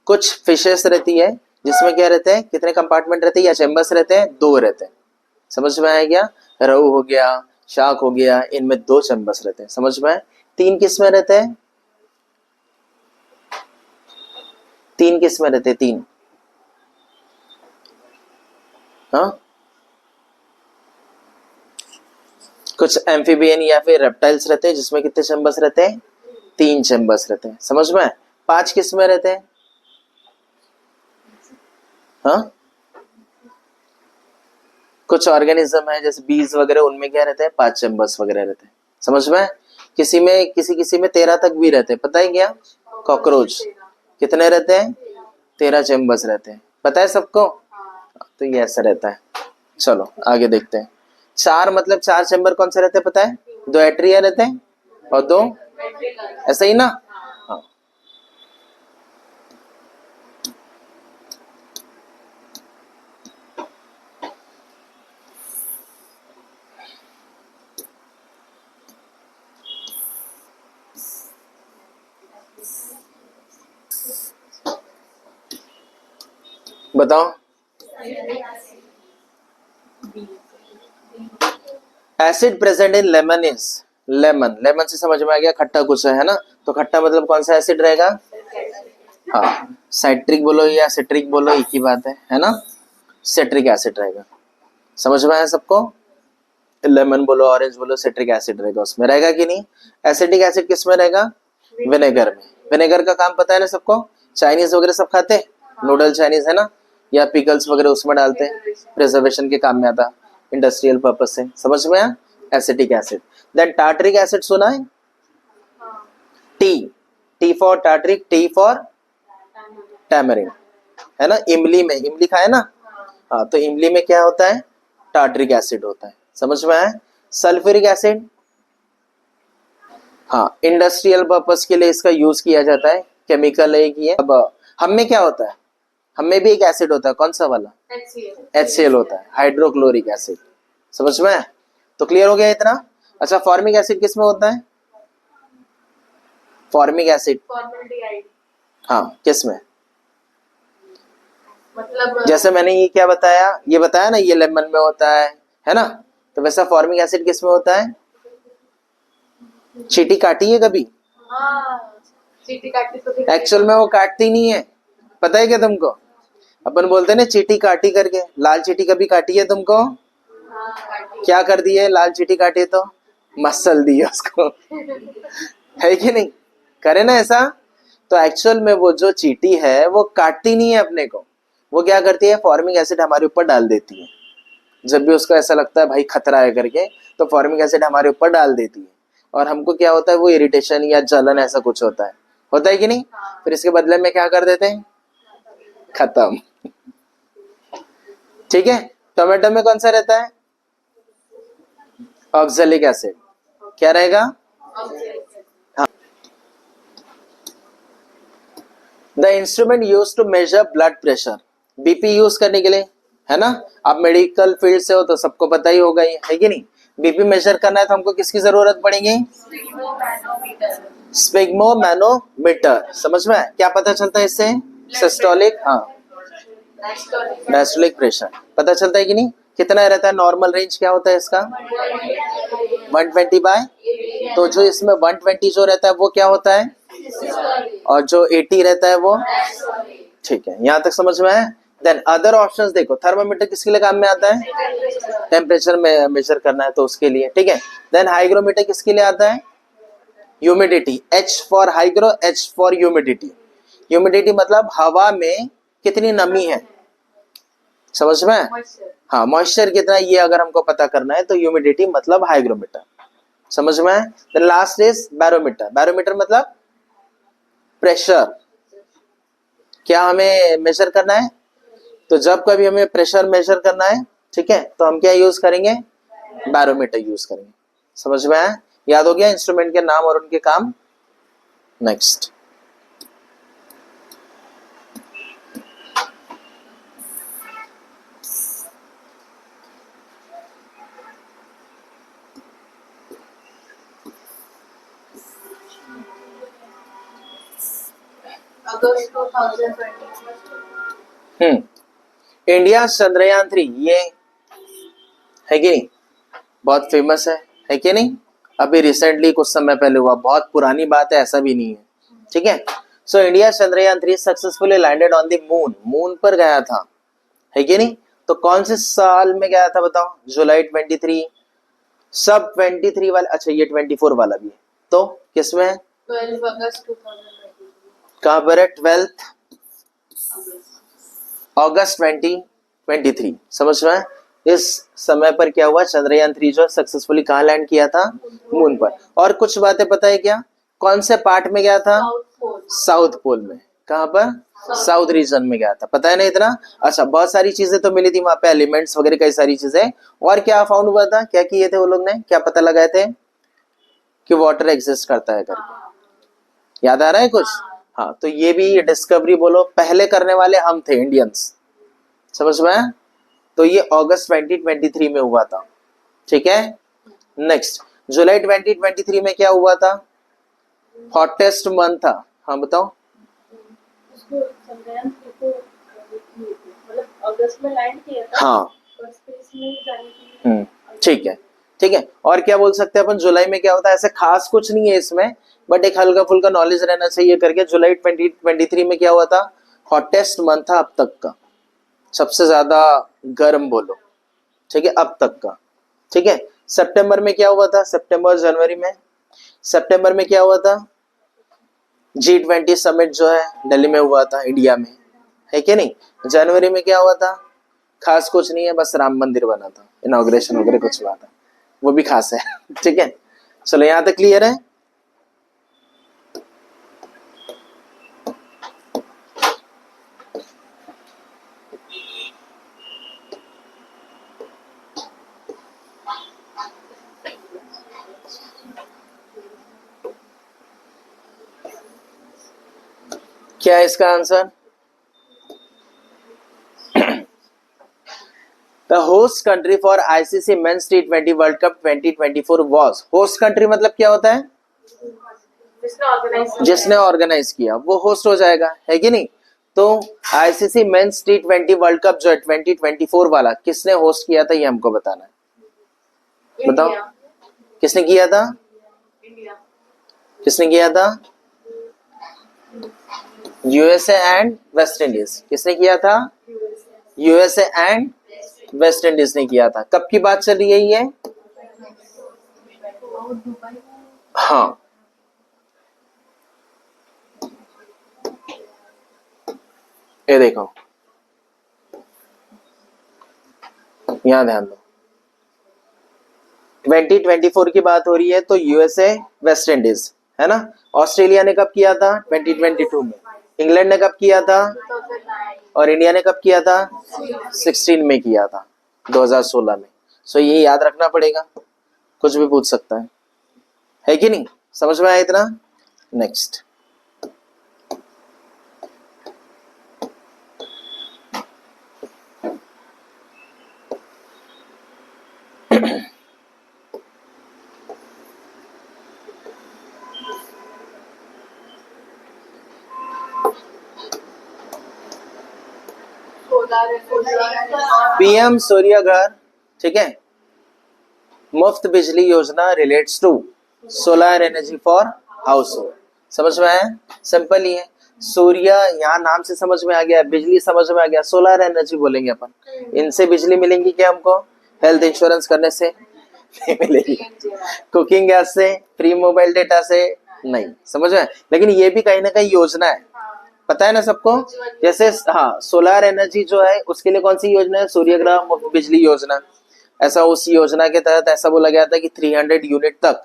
कुछ फिशेस रहती है जिसमें क्या रहते हैं, कितने कंपार्टमेंट रहते हैं या चेम्बर्स रहते हैं, 2 रहते हैं। समझ में आया क्या? रहू हो गया, शाक हो गया, इनमें 2 चेम्बर्स रहते हैं। समझ में आया? 3 किस में रहते हैं? 3 किस में रहते हैं? 3, हाँ, कुछ एम्फीबियन या फिर रेप्टाइल्स रहते हैं जिसमें कितने चेम्बर्स रहते हैं? 3 चेम्बर्स रहते हैं। समझ में? 5 किस में रहते हैं? हाँ, कुछ ऑर्गेनिज्म है जैसे बीज वगैरह, उनमें क्या रहते हैं? 5 चेम्बर्स वगैरह रहते हैं। समझ में? किसी में किसी में 13 तक भी रहते हैं, पता है क्या? कॉकरोच कितने रहते हैं? 13 चेम्बर्स रहते हैं, पता है सबको? तो ये ऐसा रहता है। चलो आगे देखते हैं। 4 मतलब 4 चेम्बर कौन से रहते हैं, पता है? 2 एट्रिया रहते हैं और 2, ऐसा ही ना? हाँ, बताओ। Acid present in lemon is, lemon, lemon से समझ में आ गया खट्टा कुछ है ना? तो खट्टा मतलब कौन सा एसिड रहेगा? हाँ, साइट्रिक बोलो या सिट्रिक बोलो, एक ही बात है ना? सिट्रिक एसिड रहेगा। समझ में आया सबको? लेमन बोलो, ऑरेंज बोलो, सिट्रिक एसिड रहेगा उसमें, रहेगा कि नहीं? एसिडिक एसिड किस में रहेगा? विनेगर में। विनेगर का काम पता है ना सबको? चाइनीज वगैरह सब खाते हैं, नूडल चाइनीज है ना, या पिकल्स वगैरह उसमें डालते हैं, प्रिजर्वेशन के काम में आता, इंडस्ट्रियल पर्पज से। समझ में आया? Acetic acid. Then tartaric acid सुना है? T, T for tartaric, T for tamarind, है ना? इमली में, इमली खाए ना? हाँ, तो इमली में क्या होता है? टार्टरिक एसिड होता है। समझ में आया? सल्फ्यूरिक एसिड, हाँ, इंडस्ट्रियल पर्पस के लिए इसका यूज किया जाता है, केमिकल है ये। अब हम में क्या होता है? हम में भी एक एसिड होता है, कौन सा वाला? HCl होता है, हाइड्रोक्लोरिक एसिड। समझ में आया? तो क्लियर हो गया इतना? अच्छा, फॉर्मिक एसिड किस में होता है? फॉर्मिक एसिड, हाँ, किस में? मतलब जैसे मैंने ये क्या बताया, ये बताया ना, ये लेमन में होता है ना? तो वैसा फॉर्मिक एसिड किस में होता है? चींटी काटी है कभी? चींटी काटी तो एक्चुअल में वो काटती नहीं है, पता है क्या तुमको? अपन बोलते हैं ना चींटी काटी करके। लाल चींटी कभी काटी है तुमको? क्या कर दी है लाल चींटी काटी तो? मसल दी है उसको है कि नहीं? करे ना ऐसा? तो एक्चुअल में वो जो चींटी है वो काटती नहीं है अपने को, वो क्या करती है? फॉर्मिक एसिड हमारे ऊपर डाल देती है। जब भी उसको ऐसा लगता है भाई खतरा है करके, तो फॉर्मिक एसिड हमारे ऊपर डाल देती है, और हमको क्या होता है? वो इरिटेशन या जलन ऐसा कुछ होता है कि नहीं? फिर इसके बदले में क्या कर देते हैं? खत्म। ठीक है, टोमेटो में कौन सा रहता है? Oxalic acid. क्या रहेगा? हाँ, the instrument use to measure blood pressure, BP use करने के लिए, है ना? आप मेडिकल फील्ड से हो तो सबको पता ही होगा ये, है कि नहीं? बीपी मेजर करना है तो हमको किसकी जरूरत पड़ेगी? स्पिग्मोमैनोमीटर। समझ में? क्या पता चलता है इससे? सिस्टोलिक, हाँ, डायस्टोलिक प्रेशर पता चलता है कि नहीं? कितना रहता है नॉर्मल रेंज, क्या होता है इसका? 120/, तो जो इसमें 120 जो रहता है वो क्या होता है? और जो 80 रहता है वो? ठीक है, यहां तक समझ में आया? देन अदर ऑप्शंस देखो, थर्मामीटर किसके लिए काम में आता है? टेम्परेचर में मेजर करना है तो उसके लिए, ठीक है। देन हाइग्रोमीटर किसके लिए आता है? Humidity, H for hygro, H for humidity. Humidity मतलब हवा में कितनी नमी है, समझ में? हाँ, मॉइस्चर कितना, ये अगर हमको पता करना है तो ह्यूमिडिटी मतलब हाइग्रोमीटर। समझ में? Then last is barometer. Barometer मतलब प्रेशर। क्या हमें मेजर करना है? तो जब कभी हमें प्रेशर मेजर करना है, ठीक है, तो हम क्या यूज करेंगे? बैरोमीटर यूज करेंगे। समझ में आया? याद हो गया इंस्ट्रूमेंट के नाम और उनके काम? नेक्स्ट, अगस्त 2020। इंडिया चंद्रयान 3 ये है कि नहीं, बहुत फेमस है कि नहीं, अभी रिसेंटली कुछ समय पहले हुआ, बहुत पुरानी बात है, ऐसा भी नहीं है, ठीक है। So India Chandrayaan 3 successfully landed on the moon, moon पर गया था, है कि नहीं। तो कौन से साल में गया था बताओ, जुलाई 23, सब 23 वाला, अच्छा ये 24 वाला भी है, तो किसमें है, 12 अगस्त 2023। कहां पर है, 12 अगस्त 2023, समझ में है? इस समय पर क्या हुआ, चंद्रयान 3 जो सक्सेसफुली कहाँ लैंड किया था, मून पर। और कुछ बातें पता है क्या, कौन से पार्ट में गया था, साउथ पोल में, कहां पर, साउथ रीजन में गया था, पता है ना इतना। अच्छा, बहुत सारी चीजें तो मिली थी वहां पे, एलिमेंट्स वगैरह कई सारी चीजें। और क्या फाउंड हुआ था, क्या किए थे वो लोग ने, क्या पता लगाए थे कि वाटर एग्जिस्ट करता है करके, याद आ रहा है कुछ। हाँ, तो ये भी डिस्कवरी बोलो, पहले करने वाले हम थे इंडियंस, समझ में आया? तो ये अगस्त 2023 में हुआ था, ठीक है। नेक्स्ट, जुलाई 2023 में क्या हुआ था, हॉटेस्ट मंथ था, हाँ बताओ। उसको चंद्रयान 3 को मतलब अगस्त में लैंड किया था, हाँ, और स्पेस में जाने के लिए। ठीक है, ठीक है। और क्या बोल सकते हैं अपन, जुलाई में क्या होता है, ऐसे खास कुछ नहीं है इसमें, बट एक हल्का फुल्का नॉलेज रहना चाहिए करके। जुलाई 2023 में क्या हुआ था, हॉटेस्ट मंथ था अब तक का, सबसे ज्यादा गर्म बोलो, ठीक है, अब तक का, ठीक है। सितंबर में क्या हुआ था, सितंबर जनवरी में, सितंबर में क्या हुआ था, G20 समिट जो है दिल्ली में हुआ था, इंडिया में, है कि नहीं। जनवरी में क्या हुआ था, खास कुछ नहीं है, बस राम मंदिर बना था, इनॉग्रेशन वगैरह कुछ हुआ था, वो भी खास है ठीक है। चलो यहां तक क्लियर है। क्या है इसका answer, the host country for ICC men's T20 world cup 2024 was, host country मतलब क्या होता है, जिसने ऑर्गेनाइज किया वो होस्ट हो जाएगा, है कि नहीं। तो ICC men's T20 world cup जो है 2024 वाला किसने होस्ट किया था, ये हमको बताना है, बताओ किसने किया था, इंडिया। किसने किया था, यूएसए एंड वेस्ट इंडीज, किसने किया था, यूएसए एंड वेस्ट इंडीज ने किया था। कब की बात चल रही है ये, हाँ, ये देखो, यहां ध्यान दो, 2024 की बात हो रही है, तो यूएसए वेस्ट इंडीज है ना। ऑस्ट्रेलिया ने कब किया था, 2022 में। इंग्लैंड ने कब किया था, 2009। और इंडिया ने कब किया था, 16 में किया था, 2016 में। सो ये याद रखना पड़ेगा, कुछ भी पूछ सकता है कि नहीं, समझ में आया इतना। नेक्स्ट, पीएम सूर्यघर, ठीक है, Muft Bijli Yojana relates to solar energy for household, समझ में आया, सिंपल ही है। सूर्य यहाँ नाम से समझ में आ गया, बिजली समझ में आ गया, सोलर एनर्जी बोलेंगे अपन, इनसे बिजली मिलेंगी क्या हमको, हेल्थ इंश्योरेंस करने से नहीं मिलेगी, कुकिंग गैस से, फ्री मोबाइल डेटा से नहीं, समझ में। लेकिन ये भी कहीं ना कहीं योजना है, पता है ना सबको। जैसे हाँ, सोलर एनर्जी जो है उसके लिए कौन सी योजना है, सूर्यग्रह मुफ्त बिजली योजना। ऐसा उस योजना के तहत ऐसा बोला गया था कि 300 यूनिट तक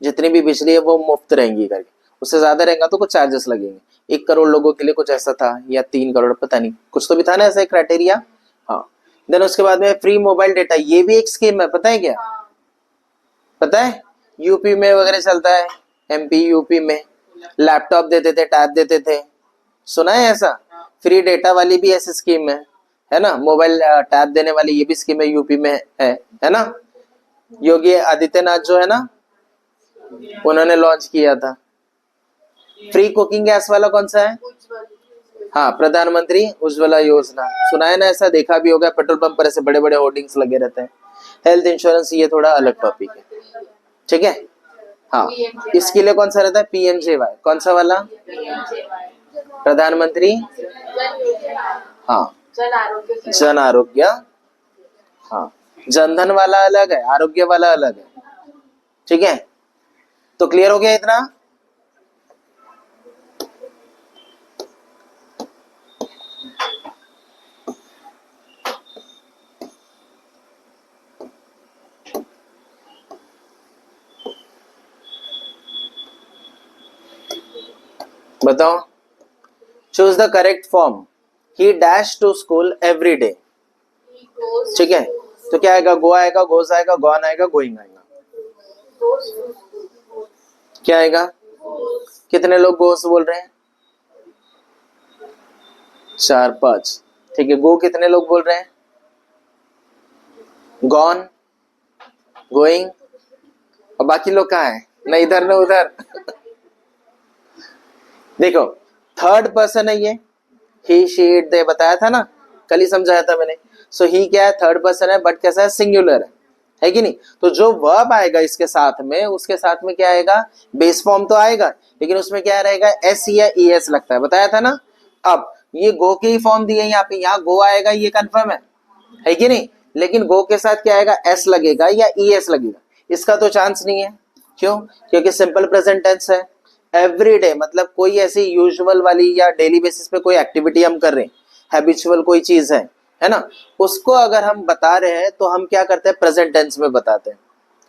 जितनी भी बिजली है वो मुफ्त रहेंगी करके, उससे ज्यादा रहेगा तो कुछ चार्जेस लगेंगे। 1 करोड़ लोगों के लिए कुछ ऐसा था, या 3 करोड़, पता नहीं, कुछ तो भी था ना ऐसा क्राइटेरिया। हाँ, देन उसके बाद में फ्री मोबाइल डेटा, ये भी एक स्कीम है, पता है क्या, पता है, यूपी में वगैरह चलता है, एमपी यूपी में लैपटॉप देते थे, टैब देते थे, सुना है ऐसा। फ्री डेटा वाली भी ऐसी स्कीम है ना, मोबाइल टैब देने वाली ये भी स्कीम है, यूपी में है ना। योगी आदित्यनाथ जो है ना, उन्होंने लॉन्च किया था। फ्री कुकिंग गैस वाला कौन सा है, हाँ, प्रधानमंत्री उज्ज्वला योजना सुना है ना, ऐसा देखा भी होगा, पेट्रोल पंप पर ऐसे बड़े बड़े होर्डिंग्स लगे रहते हैं। हेल्थ इंश्योरेंस ये थोड़ा अलग टॉपिक है, ठीक है। हाँ, इसके लिए कौन सा रहता है, पीएमजेवाई, कौन सा वाला, प्रधानमंत्री, हाँ, जन आरोग्य, हाँ, जनधन वाला अलग है, आरोग्य वाला अलग है, ठीक है। तो क्लियर हो गया इतना। बताओ, choose the correct form. He dash to school every day, ठीक है। तो क्या आएगा, गो आएगा, गोज आएगा, गॉन आएगा, गोइंग आएगा, क्या आएगा। कितने लोग गोस बोल रहे हैं, 4-5, ठीक है। गो कितने लोग बोल रहे हैं, गॉन, गोइंग, और बाकी लोग कहाँ है, न इधर न उधर। देखो, थर्ड पर्सन है ये, ही शी इट दे, बताया था ना, कल ही समझाया था मैंने। सो ही क्या है, थर्ड पर्सन है, बट कैसा है, सिंगुलर है कि नहीं। तो जो वर्ब आएगा इसके साथ में, उसके साथ में क्या आएगा, बेस फॉर्म तो आएगा, लेकिन उसमें क्या रहेगा, एस या ई एस लगता है, बताया था ना। अब ये गो की फॉर्म दी है यहाँ पे, यहाँ गो आएगा, ये कंफर्म है कि नहीं, लेकिन गो के साथ क्या आएगा, एस लगेगा या ई एस लगेगा, इसका तो चांस नहीं है। क्यों, क्योंकि सिंपल प्रेजेंट टेंस है। एवरी डे मतलब कोई ऐसी यूजुअल वाली या डेली बेसिस पे कोई एक्टिविटी हम कर रहे हैं, हैबिचुअल कोई चीज है ना, उसको अगर हम बता रहे हैं तो हम क्या करते हैं, प्रेजेंट टेंस में बताते हैं।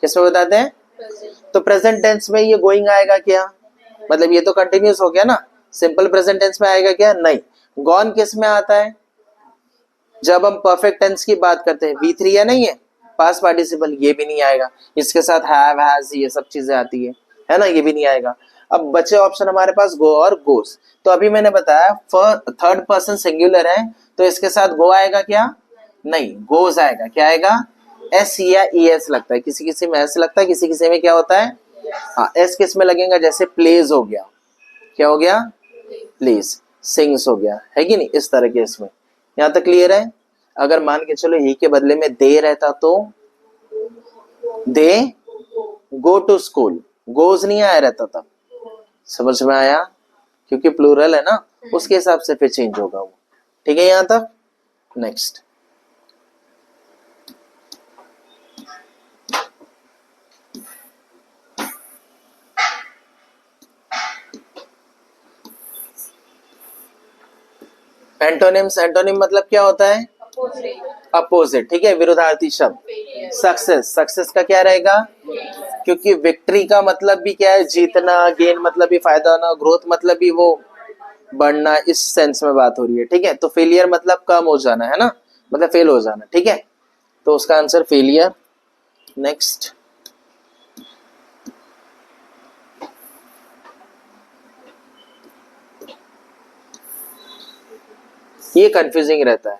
किस में बताते हैं, तो प्रेजेंट टेंस में ये गोइंग आएगा क्या, मतलब ये तो कंटिन्यूस हो गया ना। सिंपल प्रेजेंट टेंस में आएगा क्या, नहीं। गॉन किस में आता है, जब हम परफेक्ट टेंस की बात करते हैं, V3 है नहीं है, पास्ट पार्टिसिपल, ये भी नहीं आएगा। इसके साथ हैव, हैज, ये सब चीजें आती है ना, ये भी नहीं आएगा। अब बचे ऑप्शन हमारे पास गो और गोस। तो अभी मैंने बताया थर्ड पर्सन सिंगुलर है, तो इसके साथ गो आएगा क्या, नहीं, गोज आएगा। क्या आएगा, एस या ई एस लगता है, किसी किसी में एस लगता है, किसी किसी में क्या होता है, हाँ, एस किस में लगेगा, जैसे प्लेज हो गया, क्या हो गया, प्लीज, सिंग्स हो गया, है कि नहीं, इस तरह के इसमें। यहां तक क्लियर है। अगर मान के चलो ही के बदले में दे रहता तो दे गो टू स्कूल, गोज नहीं आया रहता था, समझ में आया, क्योंकि प्लूरल है ना, उसके हिसाब से फिर चेंज होगा वो, ठीक है। यहां तक नेक्स्ट, एंटोनिम्स। एंटोनिम मतलब क्या होता है, अपोजिट, ठीक है, विरोधार्थी शब्द। सक्सेस, सक्सेस का क्या रहेगा, क्योंकि विक्ट्री का मतलब भी क्या है, जीतना, गेन मतलब भी फायदा होना, ग्रोथ मतलब भी वो बढ़ना, इस सेंस में बात हो रही है, ठीक है। तो फेलियर मतलब कम हो जाना, है ना, मतलब फेल हो जाना, ठीक है। तो उसका आंसर फेलियर। नेक्स्ट, ये कंफ्यूजिंग रहता है,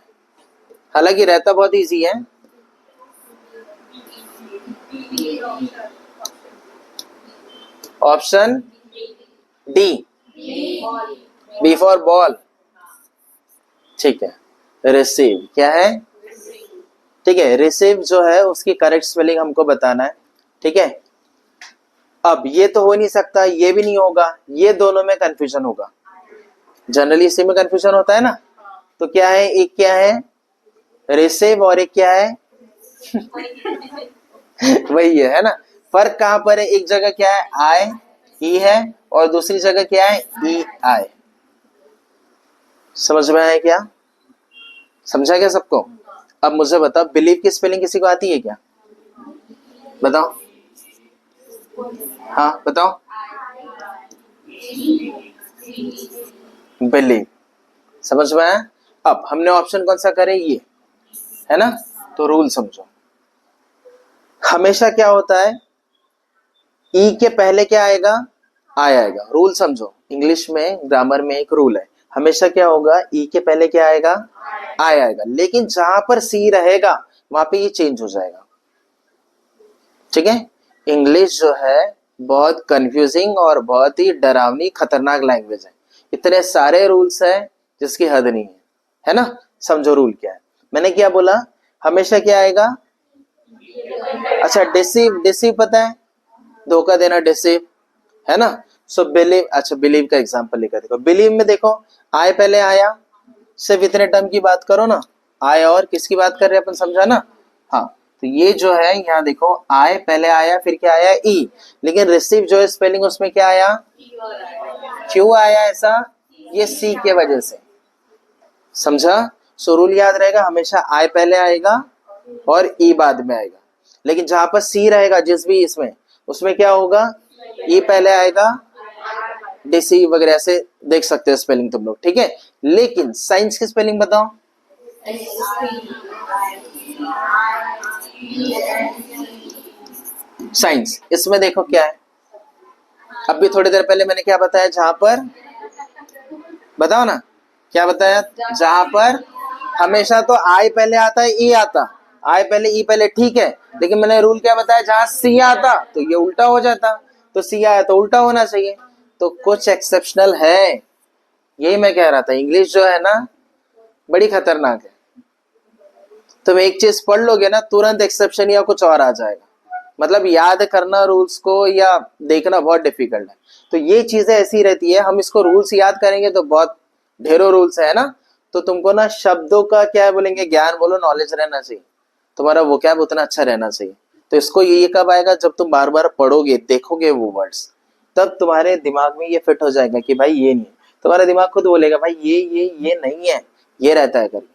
हालांकि रहता बहुत इजी है। Option D, B for ball, ठीक है। रिसीव क्या है, ठीक है, रिसीव जो है उसकी करेक्ट स्पेलिंग हमको बताना है, ठीक है। अब ये तो हो नहीं सकता, ये भी नहीं होगा, ये दोनों में कंफ्यूजन होगा, जनरली इसी में कंफ्यूजन होता है ना। तो क्या है, एक क्या है रिसीव और एक क्या है वही है ना। फर्क कहां पर है, एक जगह क्या है आई ई है, और दूसरी जगह क्या है ई आई। समझ में आया क्या, समझा क्या सबको। अब मुझे बताओ, बिलीव की स्पेलिंग किसी को आती है क्या, बताओ, हाँ बताओ, बिलीव, समझ में आया। अब हमने ऑप्शन कौन सा करे, ये है ना। तो रूल समझो, हमेशा क्या होता है, ई के पहले क्या आएगा, आई आएगा। रूल समझो, इंग्लिश में ग्रामर में एक रूल है, हमेशा क्या होगा, ई के पहले क्या आएगा, आई आएगा, लेकिन जहां पर सी रहेगा वहां पे ये चेंज हो जाएगा, ठीक है। इंग्लिश जो है बहुत कंफ्यूजिंग और बहुत ही डरावनी खतरनाक लैंग्वेज है, इतने सारे रूल्स है जिसकी हद नहीं है ना। समझो रूल क्या है, मैंने क्या बोला, हमेशा क्या आएगा। अच्छा डिसीव, डिसीव पता है, धोखा देना, डिसीव, है ना। सो बिलीव, अच्छा बिलीव का एग्जांपल लेकर देखो। बिलीव में देखो आय पहले आया, सिर्फ इतने टर्म की बात करो ना, आय और किसकी बात कर रहे हैं अपन, समझा ना। हाँ तो ये जो है यहाँ देखो, आय पहले आया, फिर क्या आया, ई, लेकिन रिसीव जो है स्पेलिंग उसमें क्या आया, क्यों आया ऐसा, ये सी के वजह से, समझा। सो रूल याद रहेगा, हमेशा आय पहले आएगा और ई बाद में आएगा, लेकिन जहां पर सी रहेगा जिस भी इसमें, उसमें क्या होगा, ई पहले आएगा, डिसी वगैरह से देख सकते हो स्पेलिंग तुम लोग, ठीक है। लेकिन साइंस की स्पेलिंग बताओ। साइंस, इसमें देखो क्या है, अभी थोड़ी देर पहले मैंने क्या बताया, जहां पर, बताओ ना क्या बताया, जहां पर हमेशा तो आई पहले आता है, ई आता, आई पहले ई पहले, ठीक है, लेकिन मैंने रूल क्या बताया, जहां सी आता तो ये उल्टा हो जाता, तो सी आया तो उल्टा होना चाहिए, तो कुछ एक्सेप्शनल है, यही मैं कह रहा था। इंग्लिश जो है ना बड़ी खतरनाक है, तुम एक चीज पढ़ लोगे ना तुरंत एक्सेप्शन या कुछ और आ जाएगा, मतलब याद करना रूल्स को या देखना बहुत डिफिकल्ट है। तो ये चीजें ऐसी रहती है, हम इसको रूल्स याद करेंगे तो बहुत ढेरों रूल्स है ना, तो तुमको ना शब्दों का क्या बोलेंगे, ज्ञान बोलो, नॉलेज रहना चाहिए, तुम्हारा वोकैब उतना अच्छा रहना चाहिए। तो इसको ये कब आएगा, जब तुम बार बार पढ़ोगे, देखोगे वो वर्ड्स, तब तुम्हारे दिमाग में ये फिट हो जाएगा कि भाई ये नहीं, तुम्हारा दिमाग खुद बोलेगा भाई ये नहीं है, ये रहता है करके।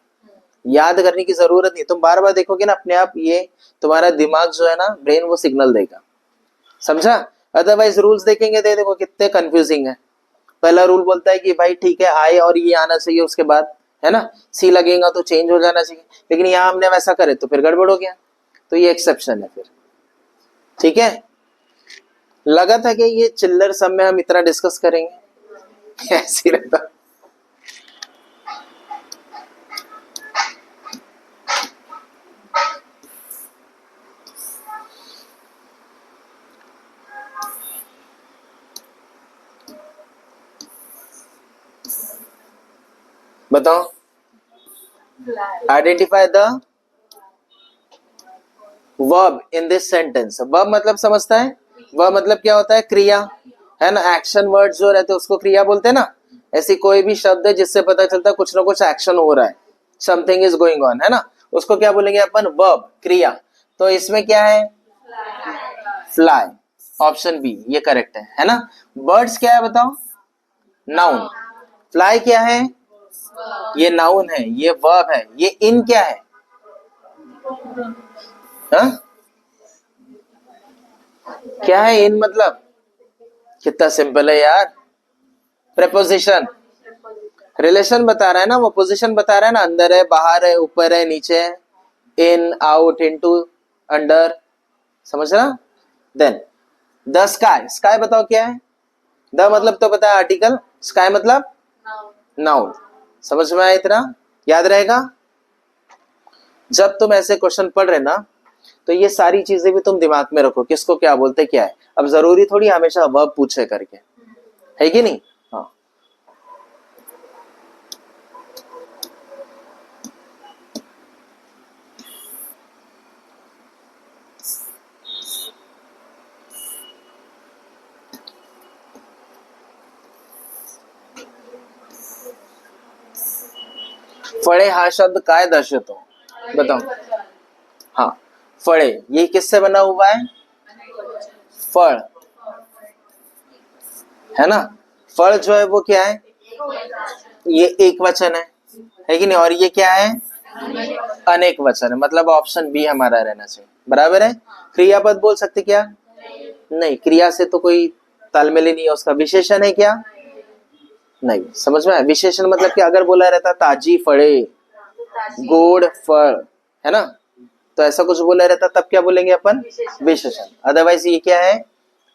याद करने की जरूरत नहीं, तुम बार बार देखोगे ना अपने आप, ये तुम्हारा दिमाग जो है ना, ब्रेन वो सिग्नल देगा, समझा। अदरवाइज रूल्स देखेंगे तो देखो कितने कंफ्यूजिंग है। पहला रूल बोलता है कि भाई ठीक है आए और ये आना चाहिए, उसके बाद है ना सी लगेगा तो चेंज हो जाना चाहिए, लेकिन यहाँ हमने वैसा करे तो फिर गड़बड़ हो गया, तो ये एक्सेप्शन है फिर, ठीक है। लगा था कि ये चिल्लर सब में हम इतना डिस्कस करेंगे ऐसे रहता। बताओ, identify the verb in this sentence. Verb मतलब समझता है, वर्ब मतलब क्या होता है, क्रिया, है ना। एक्शन वर्ड जो रहते हैं उसको क्रिया बोलते हैं ना। ऐसी कोई भी शब्द है जिससे पता चलता है कुछ ना कुछ एक्शन हो रहा है, समथिंग इज गोइंग ऑन, है ना, उसको क्या बोलेंगे अपन, वर्ब, क्रिया। तो इसमें क्या है, फ्लाई, ऑप्शन बी ये करेक्ट है ना। बर्ड्स क्या है बताओ, नाउन। फ्लाई क्या है, ये नाउन है, ये वर्ब है, ये इन क्या है, हा? क्या है इन मतलब, कितना सिंपल है यार, प्रेपोजिशन, रिलेशन बता रहा है ना, वो पोजीशन बता रहा है ना, अंदर है, बाहर है, ऊपर है, नीचे है, इन, आउट, इनटू, अंडर, समझ रहा। देन द स्काई, स्काई बताओ क्या है, द मतलब तो पता है आर्टिकल, स्काई मतलब नाउन, समझ में आया इतना, याद रहेगा। जब तुम ऐसे क्वेश्चन पढ़ रहे ना, तो ये सारी चीजें भी तुम दिमाग में रखो, किसको क्या बोलते क्या है। अब जरूरी थोड़ी हमेशा वर्ब पूछे करके, है कि नहीं। हाँ फड़े हा शब्द काय दर्शतो, बताओ। हाँ फड़े, ये किससे बना हुआ है, फल, है ना। फल जो है वो क्या है, ये एक वचन है कि नहीं, और ये क्या है, अनेक वचन है, मतलब ऑप्शन बी हमारा रहना चाहिए, बराबर है। क्रियापद बोल सकते क्या, नहीं, क्रिया से तो कोई तालमेल ही नहीं है उसका। विशेषण है क्या, नहीं, समझ में आया। विशेषण मतलब कि अगर बोला रहता ताजी फड़े, गोड़ फल, है ना, तो ऐसा कुछ बोला रहता तब क्या बोलेंगे अपन, विशेषण। अदरवाइज ये क्या है,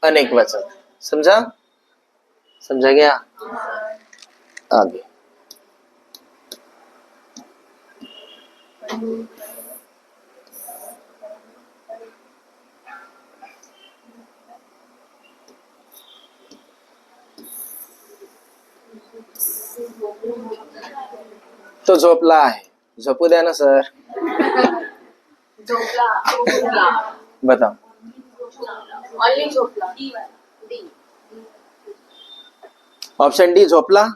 अनेक वचन, समझा, समझा गया। आगे तो झोपला आहे, झोपू द्या ना सर. झोपला. बताओ. ओनली झोपला. ऑप्शन डी झोपला.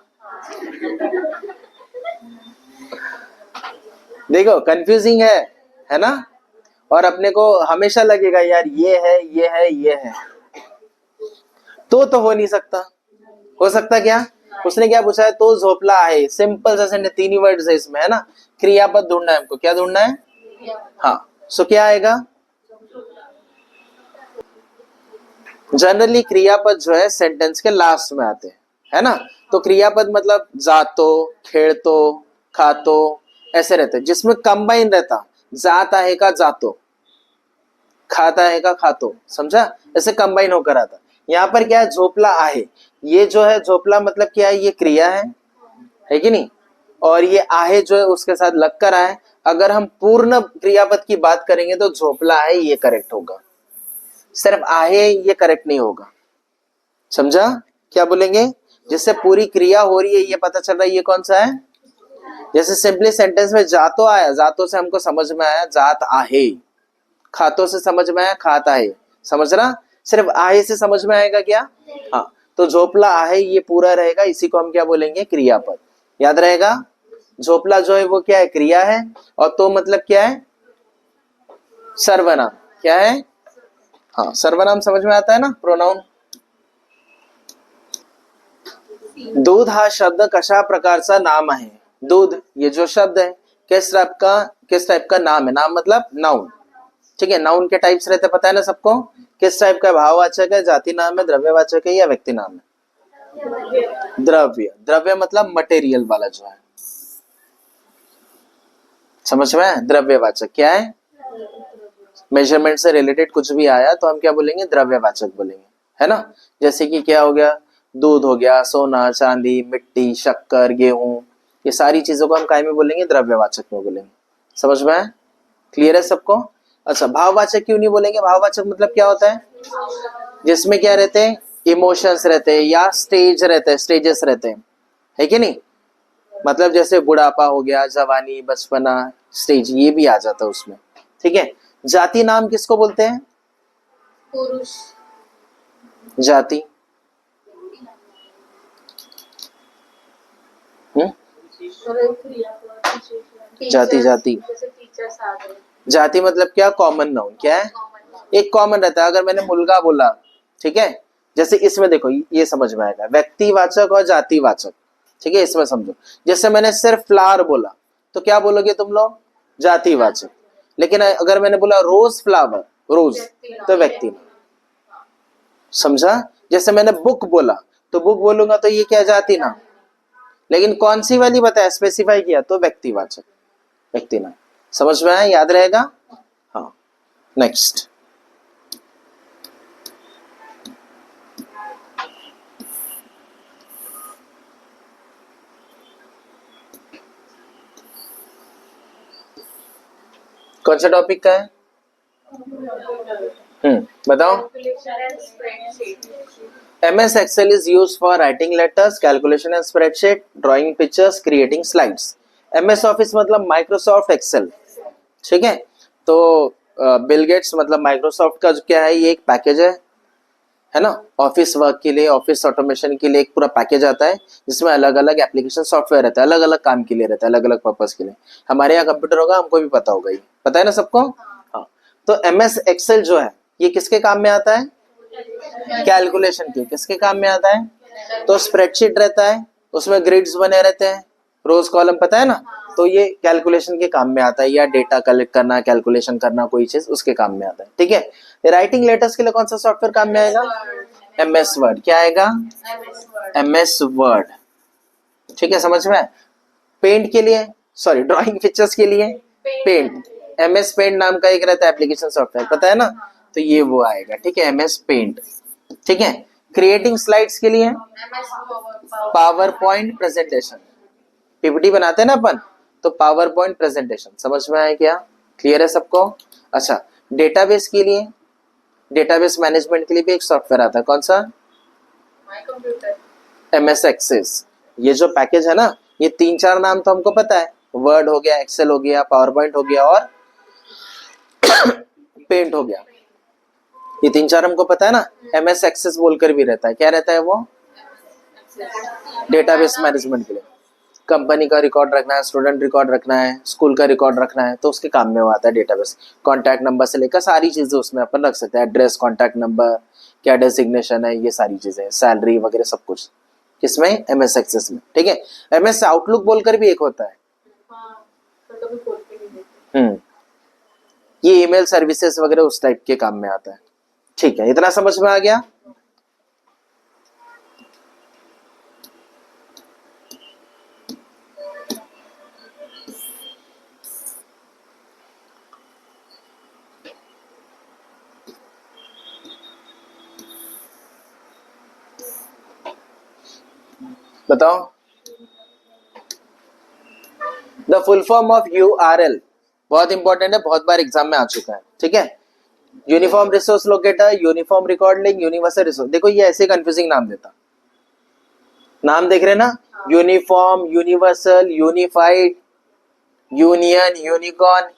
देखो कंफ्यूजिंग है ना. और अपने को हमेशा लगेगा यार ये है ये है ये है, तो हो नहीं सकता. हो सकता क्या. उसने क्या पूछा है, तो झोपला है. सिंपल सा सेंटेंस, तीन ही वर्ड्स है इसमें, है ना. क्रियापद ढूंढना है हमको. क्या ढूंढना है. हाँ. सो क्या आएगा. जनरली क्रियापद जो है सेंटेंस के लास्ट में आते हैं, है ना. तो क्रियापद मतलब जातो, खेळतो, खातो ऐसे रहते, जिसमें कंबाइन रहता. जात आहे का जातो, खाता है का खातो, समझा. ऐसे कंबाइन होकर आता. यहाँ पर क्या है, झोपला आहे. ये जो है झोपला मतलब क्या है, ये क्रिया है कि नहीं. और ये आहे जो है उसके साथ लग कर आए. अगर हम पूर्ण क्रियापद की बात करेंगे तो झोपला है ये करेक्ट होगा. सिर्फ आहे ये करेक्ट नहीं होगा. समझा. क्या बोलेंगे, जिससे पूरी क्रिया हो रही है ये पता चल रहा है ये कौन सा है. जैसे सिंपली सेंटेंस में जातो आया, जातो से हमको समझ में आया जात आहे. खातों से समझ में आया खाता है. समझ रहा. सिर्फ आहे से समझ में आएगा क्या. हाँ. तो झोपला आहे ये पूरा रहेगा, इसी को हम क्या बोलेंगे, क्रियापद. याद रहेगा. झोपला जो है वो क्या है, क्रिया है. और तो मतलब क्या है, सर्वनाम. क्या है. हाँ सर्वनाम समझ में आता है ना, प्रोनाउन. दूध हा शब्द कशा प्रकारचा नाम आहे. दूध ये जो शब्द है किस टाइप का नाम है. नाम मतलब नाउन. ठीक है. नाउन के टाइप्स रहते पता है ना सबको. किस टाइप का, भाववाचक है, जाति नाम है, द्रव्यवाचक है या व्यक्ति नाम है. द्रव्य मतलब मटेरियल वाला जो है. समझ में है. द्रव्यवाचक क्या है, मेजरमेंट से रिलेटेड कुछ भी आया तो हम क्या बोलेंगे, द्रव्यवाचक बोलेंगे, है ना. जैसे कि क्या हो गया, दूध हो गया, सोना चांदी मिट्टी शक्कर गेहूं, ये सारी चीजों को हम काय में बोलेंगे, द्रव्यवाचक में बोलेंगे. समझ में है. क्लियर है सबको. अच्छा भाववाचक क्यों नहीं बोलेंगे. भाववाचक मतलब क्या होता है, जिसमें क्या रहते हैं, इमोशंस रहते हैं या स्टेज रहते हैं, स्टेजेस रहते हैं, है कि नहीं. मतलब जैसे बुढ़ापा हो गया, जवानी, बचपना, स्टेज, ये भी आ जाता है उसमें. ठीक है. जाति नाम किसको बोलते हैं, पुरुष. जाति. जाति जाति टीचर्स आ गए. जाति मतलब क्या, कॉमन नाउन. क्या है, एक कॉमन रहता है. अगर मैंने मुलगा बोला, ठीक है, जैसे इसमें देखो ये समझ में आएगा, व्यक्तिवाचक और जातिवाचक. ठीक है, इसमें समझो. जैसे मैंने सिर्फ फ्लावर बोला तो क्या बोलोगे तुम लोग, जातिवाचक. लेकिन अगर मैंने बोला रोज फ्लावर, रोज, तो व्यक्ति नाम. समझा. जैसे मैंने बुक बोला तो बुक बोलूंगा तो ये क्या, जाति नाम. लेकिन कौन सी वाली बताया, स्पेसिफाई किया तो व्यक्तिवाचक, व्यक्ति नाम. समझ में आया, याद रहेगा. हाँ. नेक्स्ट. कौन सा टॉपिक का है. बताओ. MS Excel is used for writing letters, calculation and spreadsheet, drawing pictures, creating slides. MS Office मतलब Microsoft Excel. ठीक है. तो बिल गेट्स मतलब माइक्रोसॉफ्ट का जो क्या है, ये एक पैकेज है ना. ऑफिस वर्क के लिए, ऑफिस ऑटोमेशन के लिए एक पूरा पैकेज आता है जिसमें अलग अलग एप्लीकेशन सॉफ्टवेयर रहता है, अलग अलग काम के लिए रहता है, अलग अलग पर्पस के लिए. हमारे यहाँ कंप्यूटर होगा, हमको भी पता होगा, ये पता है ना सबको. हाँ. तो MS Excel जो है ये किसके काम में आता है, कैलकुलेशन के. किसके काम में आता है, तो स्प्रेडशीट रहता है, उसमें ग्रिड्स बने रहते हैं, रोज कॉलम, पता है ना. तो ये कैलकुलेशन के काम में आता है, या डेटा कलेक्ट करना, कैलकुलेशन करना, कोई चीज उसके काम में आता है. ठीक है. राइटिंग लेटर्स के लिए कौन सा सॉफ्टवेयर काम में आएगा, MS वर्ड. क्या आएगा, MS वर्ड. ठीक है, समझ में. पेंट के लिए, सॉरी ड्राइंग पिक्चर्स के लिए पेंट, MS पेंट नाम का एक रहता है एप्लीकेशन सॉफ्टवेयर, पता है ना. तो ये वो आएगा. ठीक है, MS पेंट. ठीक है. क्रिएटिंग स्लाइड्स के लिए पावर पॉइंट प्रेजेंटेशन, PPT बनाते हैं ना अपन, तो पावर पॉइंट प्रेजेंटेशन. समझ में आया क्या, क्लियर है सबको. अच्छा डेटाबेस के लिए, डेटाबेस मैनेजमेंट के लिए भी एक सॉफ्टवेयर आता है, कौन सा, माय कंप्यूटर. MS access. ये जो पैकेज है ना, ये 3-4 नाम तो हमको पता है, वर्ड हो गया, एक्सेल हो गया, पावर पॉइंट हो गया और पेंट हो गया, ये 3-4 हमको पता है ना। MS एक्सेस बोलकर भी रहता है, क्या रहता है वो, डेटाबेस मैनेजमेंट के लिए। कंपनी का रिकॉर्ड रखना है, स्टूडेंट रिकॉर्ड रखना है, स्कूल का रिकॉर्ड रखना है, तो उसके काम में वो आता है डेटाबेस। कॉन्टैक्ट नंबर से लेकर सारी चीजें उसमें अपन रख सकते हैं, एड्रेस, कॉन्टैक्ट नंबर, क्या डेजिग्नेशन है, ये सारी चीजें, सैलरी वगैरह सब कुछ किसमें, MS एक्सेस में। ठीक है, MS आउटलुक बोलकर भी एक होता है। हाँ, तो कभी खोल के नहीं देखते। ये ईमेल सर्विसेज वगैरह उस टाइप के काम में आता है। ठीक है, इतना समझ में आ गया। बताओ, the full form of URL बहुत इंपॉर्टेंट है, बहुत बार एग्जाम में आ चुका है। ठीक है, uniform resource locator, uniform record link, universal resource. देखो ये ऐसे कंफ्यूजिंग नाम देता, नाम देख रहे ना, uniform, universal, unified, union, unicorn,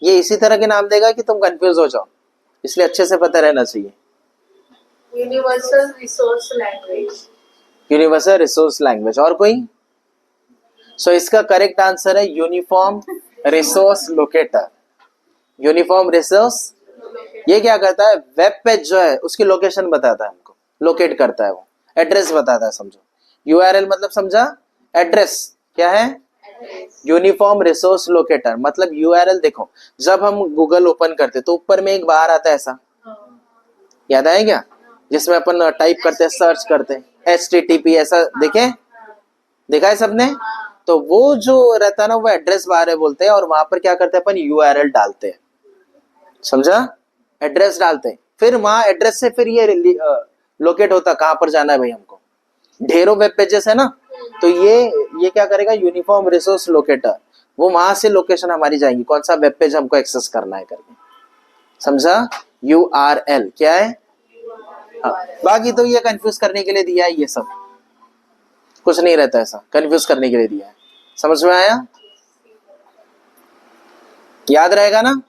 ये इसी तरह के नाम देगा कि तुम कंफ्यूज हो जाओ, इसलिए अच्छे से पता रहना चाहिए। Universal resource language, universal resource language. और कोई? सो इसका करेक्ट आंसर है uniform resource locator. Uniform resource ये क्या करता है, वेब पेज जो है उसकी लोकेशन बताता है हमको, लोकेट करता है, वो एड्रेस बताता है, समझो। URL मतलब समझा, एड्रेस क्या है, यूनिफॉर्म रिसोर्स लोकेटर। मतलब URL देखो, जब हम गूगल ओपन करते तो ऊपर में एक बार आता है ऐसा, याद आए क्या, जिसमें अपन टाइप करते हैं, सर्च करते हैं, HTTP ऐसा, देखे, देखा है सबने। तो वो जो रहता है ना, वो एड्रेस बार है बोलते हैं, और वहां पर क्या करते हैं अपन, URL डालते हैं, समझा, एड्रेस डालते हैं, फिर वहां एड्रेस से फिर ये लोकेट होता कहां पर जाना है भाई हमको। ढेरों वेब पेजेस है ना, तो ये क्या करेगा, यूनिफॉर्म रिसोर्स लोकेटर, वो वहां से लोकेशन हमारी जाएगी, कौन सा वेब पेज हमको एक्सेस करना है करके, समझा। URL क्या है, हाँ। बाकी तो ये कंफ्यूज करने के लिए दिया है, ये सब कुछ नहीं रहता, ऐसा कंफ्यूज करने के लिए दिया है। समझ में आया, याद रहेगा ना।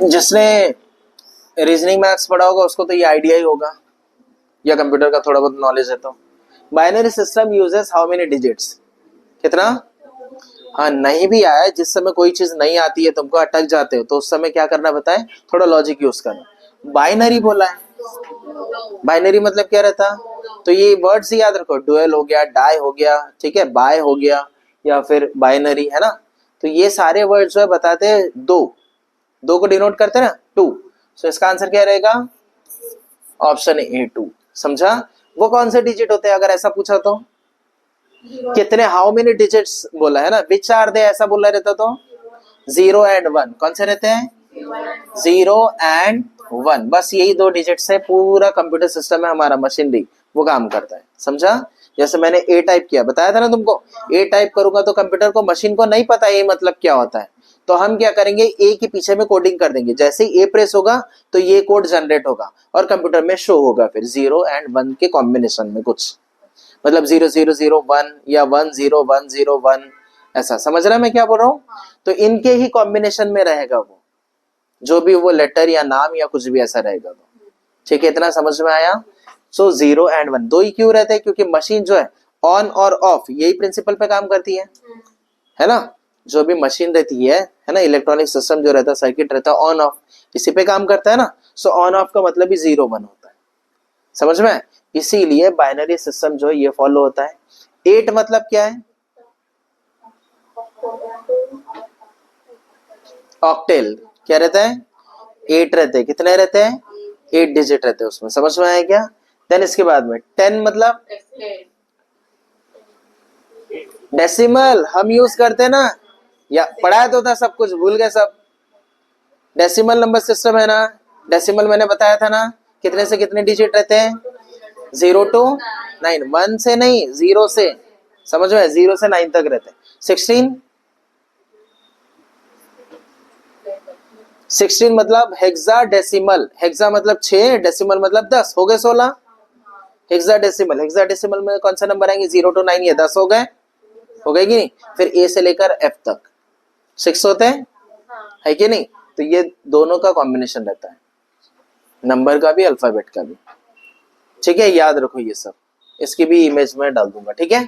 जिसने रीजनिंग मैथ्स पढ़ा होगा उसको तो ये आइडिया ही होगा, या कंप्यूटर का थोड़ा बहुत नॉलेज है तो। Binary system uses how many digits, कितना। हाँ, नहीं भी आया, जिस समय कोई चीज नहीं आती है तुमको, अटक जाते हो, तो उस समय क्या करना बताए, थोड़ा लॉजिक यूज करना। बाइनरी बोला है, बाइनरी मतलब क्या रहता, तो ये वर्ड्स याद रखो, डुअल हो गया, डाई हो गया, ठीक है, बाय हो गया, या फिर बाइनरी, है ना। तो ये सारे वर्ड्स जो है बताते हैं दो को डिनोट करते हैं ना, 2। सो इसका आंसर क्या रहेगा, ऑप्शन ए 2, समझा। वो कौन से डिजिट होते हैं अगर ऐसा पूछा तो, कितने, हाउ मेनी डिजिट्स बोला है ना, विच आर दे ऐसा बोला रहता तो 0 and 1, कौन से रहते हैं, 0 and 1, बस यही 2 डिजिट से पूरा कंप्यूटर सिस्टम है हमारा, मशीनरी वो काम करता है, समझा। जैसे मैंने ए टाइप किया, बताया था ना तुमको, ए टाइप करूंगा तो कंप्यूटर को, मशीन को नहीं पता ये मतलब क्या होता है, तो हम क्या करेंगे, ए के पीछे में कोडिंग कर देंगे, जैसे ही ए प्रेस होगा तो ये कोड जनरेट होगा और कंप्यूटर में शो होगा फिर 0 and 1 के कॉम्बिनेशन में कुछ, मतलब 0001 या 101001, ऐसा, समझ रहा है मैं क्या बोल रहा हूँ। तो इनके ही कॉम्बिनेशन में रहेगा वो, जो भी वो लेटर या नाम या कुछ भी ऐसा रहेगा वो, ठीक है, इतना समझ में आया। सो 0 and 1 दो ही क्यों रहते हैं, क्योंकि मशीन जो है ऑन और ऑफ यही प्रिंसिपल पे काम करती है ना। जो भी मशीन रहती है ना, इलेक्ट्रॉनिक सिस्टम जो रहता है, सर्किट रहता है, ऑन ऑफ इसी पे काम करता है ना। सो ऑन ऑफ का मतलब ही 0 1 होता है, समझ में। इसीलिए बाइनरी सिस्टम जो है ये फॉलो होता है। 8 मतलब क्या है, ऑक्टेल, क्या रहता है, 8 रहते हैं, कितने रहते हैं, 8 डिजिट रहते हैं उसमें, समझ में आया क्या। देन इसके बाद में 10 मतलब डेसिमल, हम यूज करते हैं ना, या पढ़ाया तो था, सब कुछ भूल गए सब। डेसिमल नंबर सिस्टम है ना, डेसिमल मैंने बताया था ना, कितने से कितने डिजिट रहते हैं, 0 to 9, 1 से नहीं 0 से, समझ में, 0 से 9 तक रहते हैं। 16 मतलब हेक्सा डेसिमल, हेक्सा मतलब 6, डेसिमल मतलब 10, हो गए 16। हेक्सा डेसिमल, हेक्सा डेसिमल में कौन सा नंबर आएंगे, 0 to 9, ये 10 हो गए, हो गए कि नहीं। फिर ए से लेकर एफ तक 6 होते हैं, है कि नहीं। तो ये दोनों का कॉम्बिनेशन रहता है, नंबर का भी अल्फाबेट का भी, ठीक है। याद रखो ये सब, इसकी भी इमेज में डाल दूंगा, ठीक है।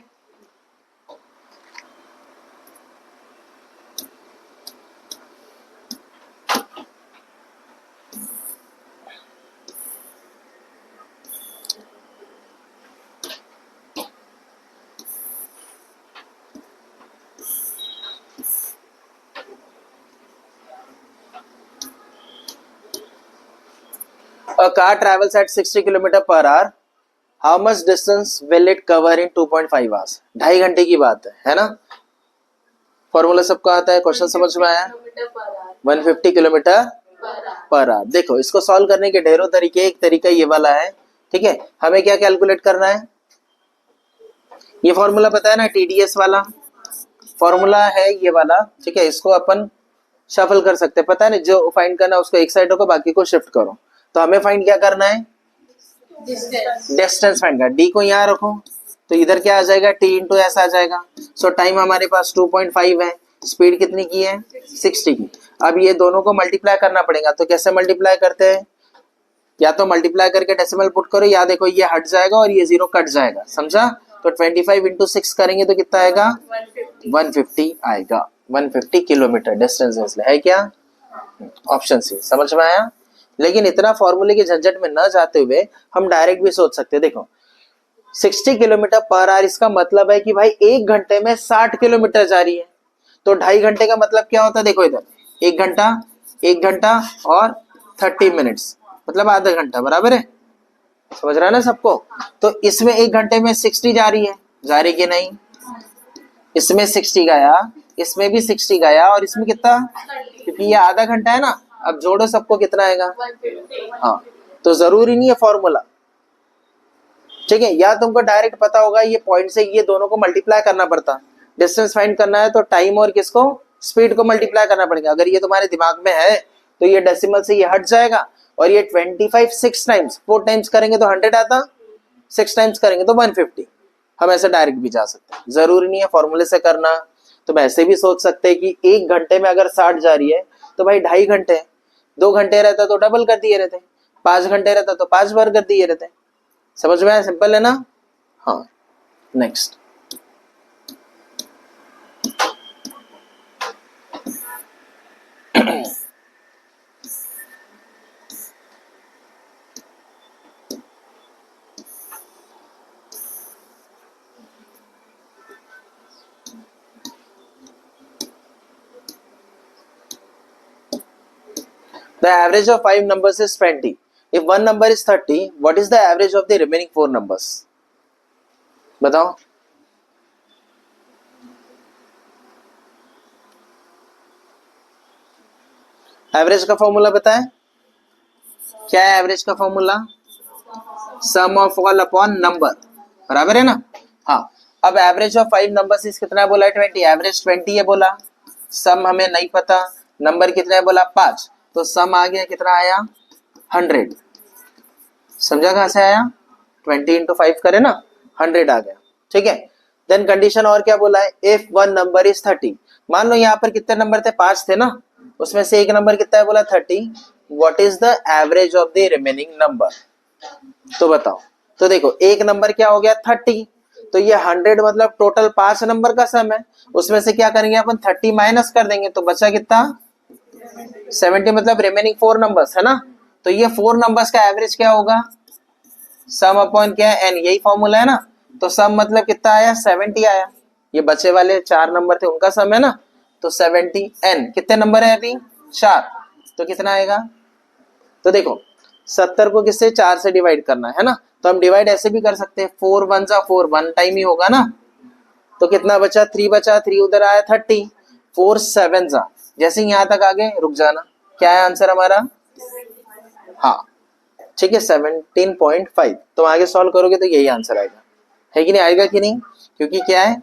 A car travels at 60 km per hour. How much distance will it cover in 2.5 hours? 2.5 घंटे की बात है ना। फॉर्मूला सबको आता है, क्वेश्चन समझ में आया। 150 किलोमीटर पर आवर। देखो इसको सॉल्व करने के ढेरों तरीके, एक तरीका ये वाला है, ठीक है। हमें क्या कैलकुलेट करना है, ये फॉर्मूला पता है ना, टीडीएस वाला फॉर्मूला है ये वाला, ठीक है। इसको अपन शफल कर सकते हैं, पता है ना, जो फाइंड करना है उसको एक साइड रखो, बाकी को शिफ्ट करो। तो हमें फाइंड क्या करना है, डिस्टेंस फाइंड करना। डी को यहाँ रखो तो इधर क्या आ जाएगा, टी इंटू एस आ जाएगा। सो टाइम हमारे पास 2.5 है, स्पीड कितनी की है, 60 की। अब ये दोनों को मल्टीप्लाई करना पड़ेगा, तो कैसे मल्टीप्लाई करते हैं, या तो मल्टीप्लाई करके डेसिमल पुट करो, या देखो ये हट जाएगा और ये 0 कट जाएगा, समझा। तो 25 इंटू 6 करेंगे तो कितना आएगा, 150 आएगा। 150 किलोमीटर डिस्टेंस है क्या, ऑप्शन सी। समझ में आया। लेकिन इतना फॉर्मूले की झंझट में न जाते हुए हम डायरेक्ट भी सोच सकते हैं। देखो 60 किलोमीटर पर आवर, इसका मतलब है कि भाई 1 घंटे में 60 किलोमीटर जा रही है। तो 2.5 घंटे का मतलब क्या होता है, देखो इधर 1 घंटा, 1 घंटा और 30 मिनट्स, मतलब आधा घंटा, बराबर है। समझ रहा है ना सबको। तो इसमें 1 घंटे में 60 जा रही है, जा रही कि नहीं, इसमें 60 गया, इसमें भी 60 गया, और इसमें कितना, क्योंकि ये आधा घंटा है ना। अब जोड़ो सबको, कितना आएगा, हाँ। तो जरूरी नहीं है फॉर्मूला, ठीक है। या तुमको डायरेक्ट पता होगा, ये पॉइंट से ये दोनों को मल्टीप्लाई करना पड़ता। डिस्टेंस फाइंड करना है तो टाइम और किसको, स्पीड को मल्टीप्लाई करना पड़ेगा। अगर ये तुम्हारे दिमाग में है तो ये डेसिमल से ये हट जाएगा, और ये 25 6 टाइम्स, 4 टाइम्स करेंगे तो 100 आता, 6 टाइम्स करेंगे तो 150। हम ऐसे डायरेक्ट भी जा सकते हैं, जरूरी नहीं है फॉर्मूले से करना। तो ऐसे भी सोच सकते हैं कि 1 घंटे में अगर 60 जा रही है तो भाई 2.5 घंटे, 2 घंटे रहता तो डबल कर दिए रहते, 5 घंटे रहता तो 5 बार कर दिए रहते। समझ में आया, सिंपल है ना। हाँ, next. The average of 5 numbers is 20. If one number is 30, what is the average of the remaining 4 numbers? बताओ। एवरेज का फॉर्मूला बताएं, क्या है एवरेज का formula, sum of all upon number, बराबर है ना। हाँ, अब एवरेज ऑफ 5 नंबर्स इस कितना बोला है, 20। एवरेज 20 है बोला, सम हमें नहीं पता, नंबर कितना है बोला 5, तो सम आ गया कितना आया, 100। समझा कहां से आया, 20 इंटू 5 करे ना, 100 आ गया, ठीक है। देन कंडीशन और क्या बोला है, इफ वन नंबर इज 30। मान लो यहाँ पर कितने नंबर थे, 5 थे ना, उसमें से एक नंबर कितना है बोला 30। What is the average of the remaining number, तो बताओ। तो देखो एक नंबर क्या हो गया 30, तो ये 100 मतलब टोटल 5 नंबर का सम है, उसमें से क्या करेंगे अपन 30 माइनस कर देंगे, तो बचा कितना 70, मतलब रिमेनिंग 4 नंबर्स है ना। तो ये 4 नंबर्स का एवरेज क्या होगा, सम अपॉन क्या है, एन, यही फॉर्मूला है ना। तो सम मतलब कितना आया, 70 आया। ये बचे वाले 4 नंबर थे उनका सम है ना, तो 70। एन कितने नंबर है अभी, 4, तो कितना आएगा। तो देखो 70 को किससे, 4 से डिवाइड करना है ना। तो हम डिवाइड ऐसे भी कर सकते हैं, 4 1 जा 4, 1 टाइम ही होगा ना। तो कितना बचा, 3 बचा, 3 उधर आया 30, 4 7 जा, जैसे यहां तक आगे रुक जाना। क्या है आंसर हमारा, हाँ ठीक है 17.5। तो आगे सॉल्व करोगे तो यही आंसर आएगा। है कि नहीं, आएगा कि नहीं, क्योंकि क्या है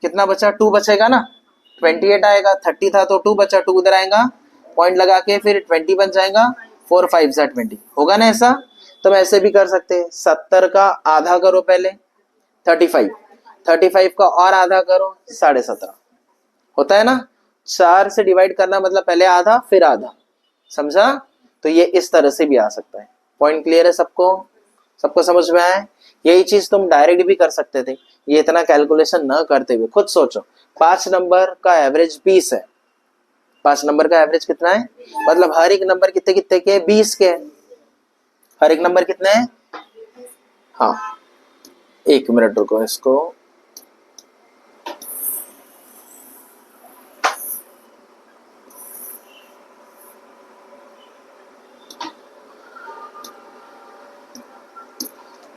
कितना बचा, 2 बचेगा ना, 28 आएगा, 30 था तो 2 बचा, 2 उधर आएगा, पॉइंट लगा के फिर 20 बन जाएगा, 4 5 20 होगा ना ऐसा। तो हम ऐसे भी कर सकते हैं, 70 का आधा करो पहले 35, 35 का और आधा करो 17.5 होता है ना। 4 से डिवाइड करना मतलब पहले आधा फिर आधा, समझा। तो ये इस तरह से भी आ सकता है। पॉइंट क्लियर है सबको, सबको समझ में आया। यही चीज तुम डायरेक्ट भी कर सकते थे, ये इतना कैलकुलेशन न करते हुए खुद सोचो। 5 नंबर का एवरेज 20 है, 5 नंबर का एवरेज कितना है, मतलब हर एक नंबर कितने कितने के, 20 के, हर एक नंबर कितने हैं। हाँ 1 मिनट रुको, इसको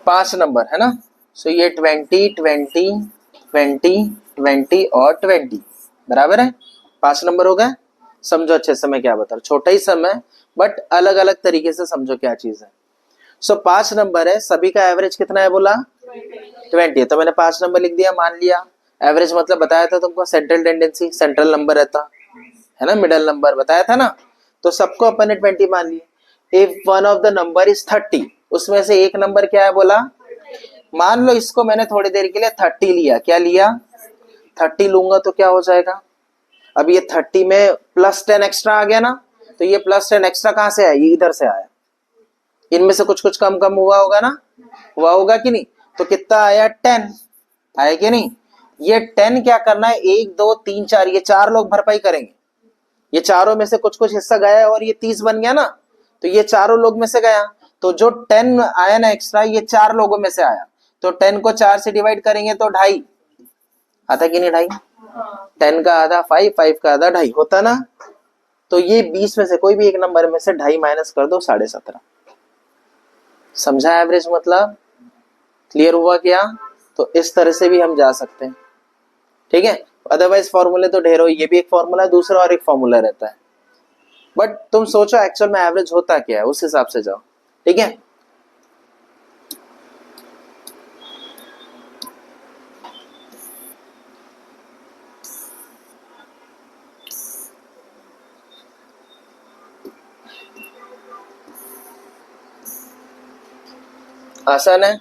पांच नंबर है ना। सो ये 20 20 20 20 और 20 बराबर है, 5 नंबर हो गए। समझो अच्छे से मैं क्या बता रहा हूं, छोटा ही समय बट अलग अलग तरीके से समझो क्या चीज है। सो 5 नंबर है, सभी का एवरेज कितना है बोला 20, तो मैंने 5 नंबर लिख दिया, मान लिया। एवरेज मतलब बताया था तुमको, सेंट्रल टेंडेंसी, सेंट्रल नंबर रहता है ना, मिडल नंबर बताया था ना। तो सबको अपन ने 20 मान लिया। If one of the number is 30, उसमें से एक नंबर क्या है बोला, मान लो इसको मैंने थोड़ी देर के लिए 30 लिया, क्या लिया 30 लूंगा तो क्या हो जाएगा, अब ये 30 में +10 एक्स्ट्रा आ गया ना, तो ये +10 एक्स्ट्रा कहां से आया, ये इधर से आया, इनमें से कुछ कुछ कम कम हुआ होगा ना, हुआ होगा कि नहीं। तो कितना आया 10 आया कि नहीं। ये 10 क्या करना है, 1 2 3 4, ये 4 लोग भरपाई करेंगे, ये चारों में से कुछ कुछ हिस्सा गया और ये 30 बन गया ना, तो ये चारों लोग में से गया, तो जो 10 आया ना एक्स्ट्रा, ये 4 लोगों में से आया, तो 10 को 4 से डिवाइड करेंगे तो 2.5 आता कि नहीं, 2.5, 10 का आधा 5, 5 का आधा 2.5 होता ना। तो ये 20 में से कोई भी एक नंबर में से 2.5 माइनस कर दो 17.5, समझा एवरेज मतलब, क्लियर हुआ क्या। तो इस तरह से भी हम जा सकते हैं, ठीक है। अदरवाइज फॉर्मूले तो ढेरों, ये भी एक फॉर्मूला, दूसरा और एक फॉर्मूला रहता है, बट तुम सोचो एक्चुअल में एवरेज होता क्या है, उस हिसाब से जाओ, ठीक है। आसान है,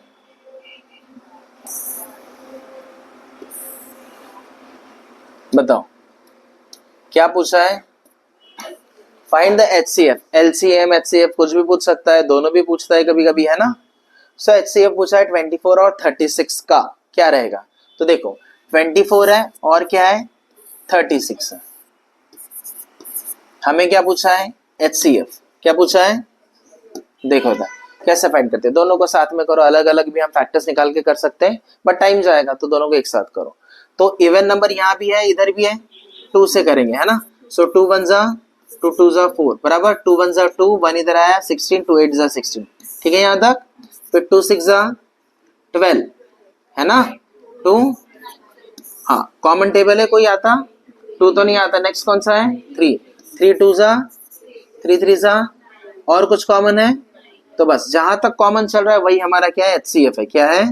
बताओ क्या पूछा है। Find the HCF, LCM HCF कुछ भी पूछ सकता है, दोनों भी पूछता है कभी कभी, है ना। सो HCF पूछा है 24 और 36 का क्या रहेगा। तो देखो 24 है और क्या है 36 है, हमें क्या पूछा है HCF, क्या पूछा है। देखो था कैसे फाइंड करते हैं, दोनों को साथ में करो, अलग अलग भी हम फैक्टर्स निकाल के कर सकते हैं, बट टाइम जाएगा, तो दोनों को एक साथ करो। तो इवन नंबर यहाँ भी है इधर भी है, 2 से करेंगे, है ना। सो 2 1 जा 2 2 जा 4 बराबर, 2 1 जा 2, 1 इधर आया 16, 2 8 जा 16, ठीक है यहाँ तक। फिर 2 6 जा 12 है ना, 2, हाँ कॉमन टेबल है, कोई आता 2 तो नहीं आता, नेक्स्ट कौन सा है 3, 3 2 जा 3 3 जा, और कुछ कॉमन है, तो बस जहां तक कॉमन चल रहा है वही हमारा क्या है HCF है, क्या है,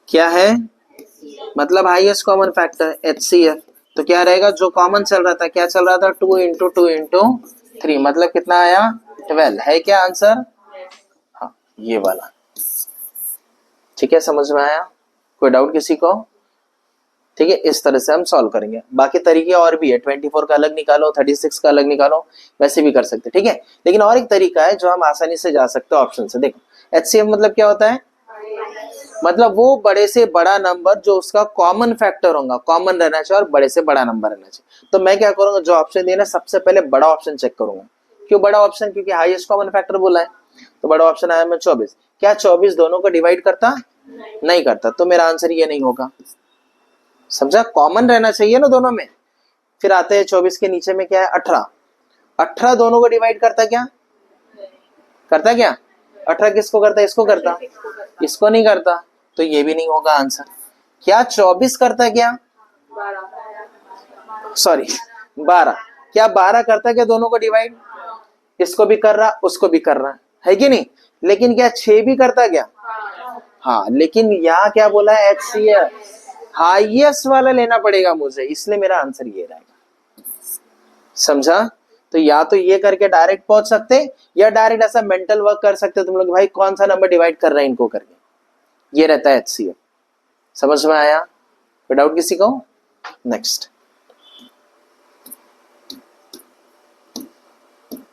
क्या है, मतलब हाईएस्ट कॉमन फैक्टर HCF। तो क्या रहेगा, जो कॉमन चल रहा था, क्या चल रहा था 2 इंटू 2 इंटू 3, मतलब कितना आया 12, है क्या आंसर, हाँ ये वाला, ठीक है समझ में आया, कोई डाउट किसी को, ठीक है। इस तरह से हम सॉल्व करेंगे, बाकी तरीके और भी है, 24 का अलग निकालो, 36 का अलग निकालो, वैसे भी कर सकते, ठीक है। लेकिन और एक तरीका है जो हम आसानी से जा सकते हैं ऑप्शन से। देखो HCF मतलब क्या होता है, मतलब वो बड़े से बड़ा नंबर जो उसका कॉमन फैक्टर होगा, कॉमन रहना चाहिए और बड़े से बड़ा नंबर रहना चाहिए। तो मैं क्या करूंगा, जो ऑप्शन दिया ना सबसे पहले बड़ा ऑप्शन चेक करूंगा। क्यों बड़ा ऑप्शन, क्योंकि हाईएस्ट कॉमन फैक्टर बोला है, तो बड़ा ऑप्शन आया मैं 24, क्या 24 दोनों को डिवाइड करता, नहीं करता, तो मेरा आंसर ये नहीं होगा, समझा, कॉमन रहना चाहिए ना दोनों में। फिर आते हैं 24 के नीचे में क्या है 18, 18 दोनों को डिवाइड करता क्या, करता क्या, 18 किसको करता, इसको करता, इसको नहीं करता, तो ये भी नहीं होगा आंसर। क्या 24 करता क्या, सॉरी 12, क्या 12 करता क्या दोनों को डिवाइड, इसको भी कर रहा उसको भी कर रहा है कि नहीं। लेकिन क्या 6 भी करता क्या, हाँ, लेकिन यहाँ क्या बोला है, HCl हाईएस्ट वाला लेना पड़ेगा मुझे, इसलिए मेरा आंसर ये रहेगा। समझा? तो या तो ये करके डायरेक्ट पहुंच सकते, या डायरेक्ट ऐसा मेंटल वर्क कर सकते तुम लोग, भाई कौन सा नंबर डिवाइड कर रहे हैं इनको करके, ये रहता है HCl। समझ में आया? कोई डाउट किसी को? नेक्स्ट,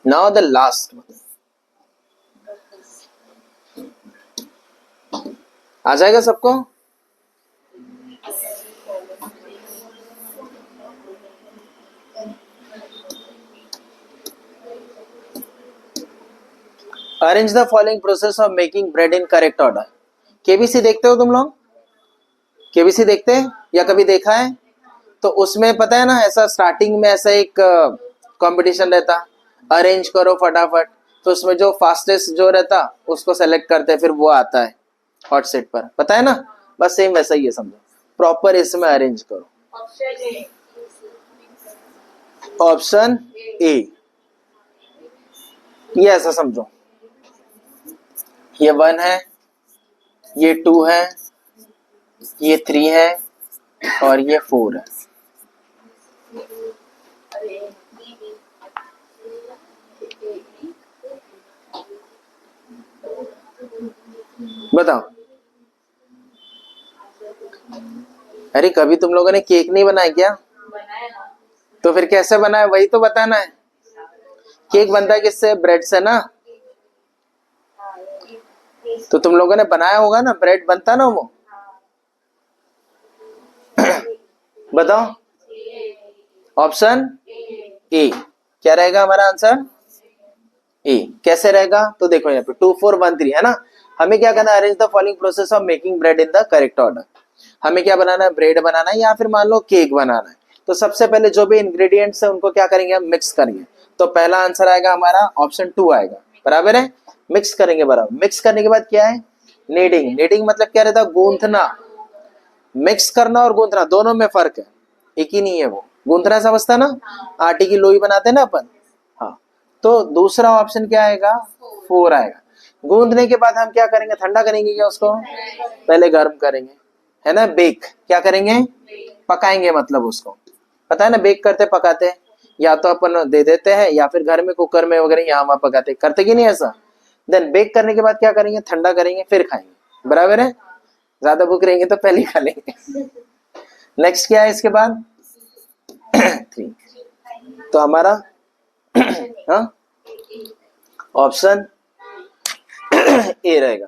नाउ द लास्ट, आ जाएगा सबको? Arrange the following process of making bread in correct order. KBC देखते हो तुम लोग? केबीसी देखते हैं या कभी देखा है? तो उसमें पता है ना, ऐसा स्टार्टिंग में ऐसा एक कंपटीशन रहता, अरेंज करो फटाफट, तो उसमें जो फास्टेस्ट जो रहता उसको सेलेक्ट करते, फिर वो आता है हॉट सेट पर, पता है ना? बस सेम वैसा ही है, समझो। प्रॉपर इसमें अरेंज करो। ऑप्शन ए, ये ऐसा समझो, ये 1 है, ये 2 है, ये 3 है और ये 4 है। बताओ। अरे कभी तुम लोगों ने केक नहीं बनाया क्या? तो फिर कैसे बनाया वही तो बताना है। केक बनता है किससे? ब्रेड से ना। तो तुम लोगों ने बनाया होगा ना, ब्रेड बनता ना वो। बताओ। ऑप्शन ए क्या रहेगा हमारा आंसर? ए। कैसे रहेगा? तो देखो यहाँ पे 2 4 1 3 है ना। हमें क्या करना है? Arrange the following process of making bread in the correct order. हमें क्या बनाना है? ब्रेड बनाना है या फिर मान लो केक बनाना है। तो सबसे पहले जो भी इंग्रेडिएंट्स है उनको क्या करेंगे? हम मिक्स करेंगे। तो पहला आंसर आएगा हमारा ऑप्शन 2 आएगा, बराबर है। मिक्स करेंगे बराबर। मिक्स करने के बाद क्या है? नीडिंग। नीडिंग मतलब क्या रहता है? गूंथना। मिक्स करना और गूंथना दोनों में फर्क है, एक ही नहीं है वो। गूंथना समझता ना, आटे की लोई बनाते हैं ना अपन। हाँ, तो दूसरा ऑप्शन क्या आएगा? 4 आएगा। गूंथने के बाद हम क्या करेंगे? ठंडा करेंगे क्या उसको? पहले गर्म करेंगे, है ना। बेक क्या करेंगे? पकाएंगे, मतलब उसको पता है ना, बेक करते पकाते हैं, या तो अपन दे देते हैं या फिर घर में कुकर में वगैरह यहाँ वहां पकाते, करते कि नहीं ऐसा। देन बेक करने के बाद क्या करेंगे? ठंडा करेंगे, फिर खाएंगे, बराबर है। ज्यादा भूख रहेंगे तो पहले ही खा लेंगे। नेक्स्ट क्या है इसके बाद? 3। तो हमारा ऑप्शन ए रहेगा।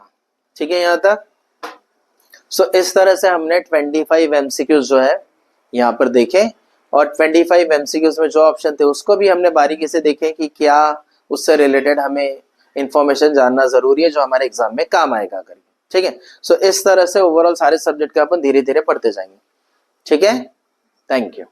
ठीक है यहां तक। सो इस तरह से हमने 25 MCQs जो है यहाँ पर देखे, और 25 MCQs में जो ऑप्शन थे उसको भी हमने बारीकी से देखे कि क्या उससे रिलेटेड हमें इंफॉर्मेशन जानना जरूरी है जो हमारे एग्जाम में काम आएगा करके। ठीक है। सो इस तरह से ओवरऑल सारे सब्जेक्ट के अपन धीरे धीरे पढ़ते जाएंगे। ठीक है। Thank you.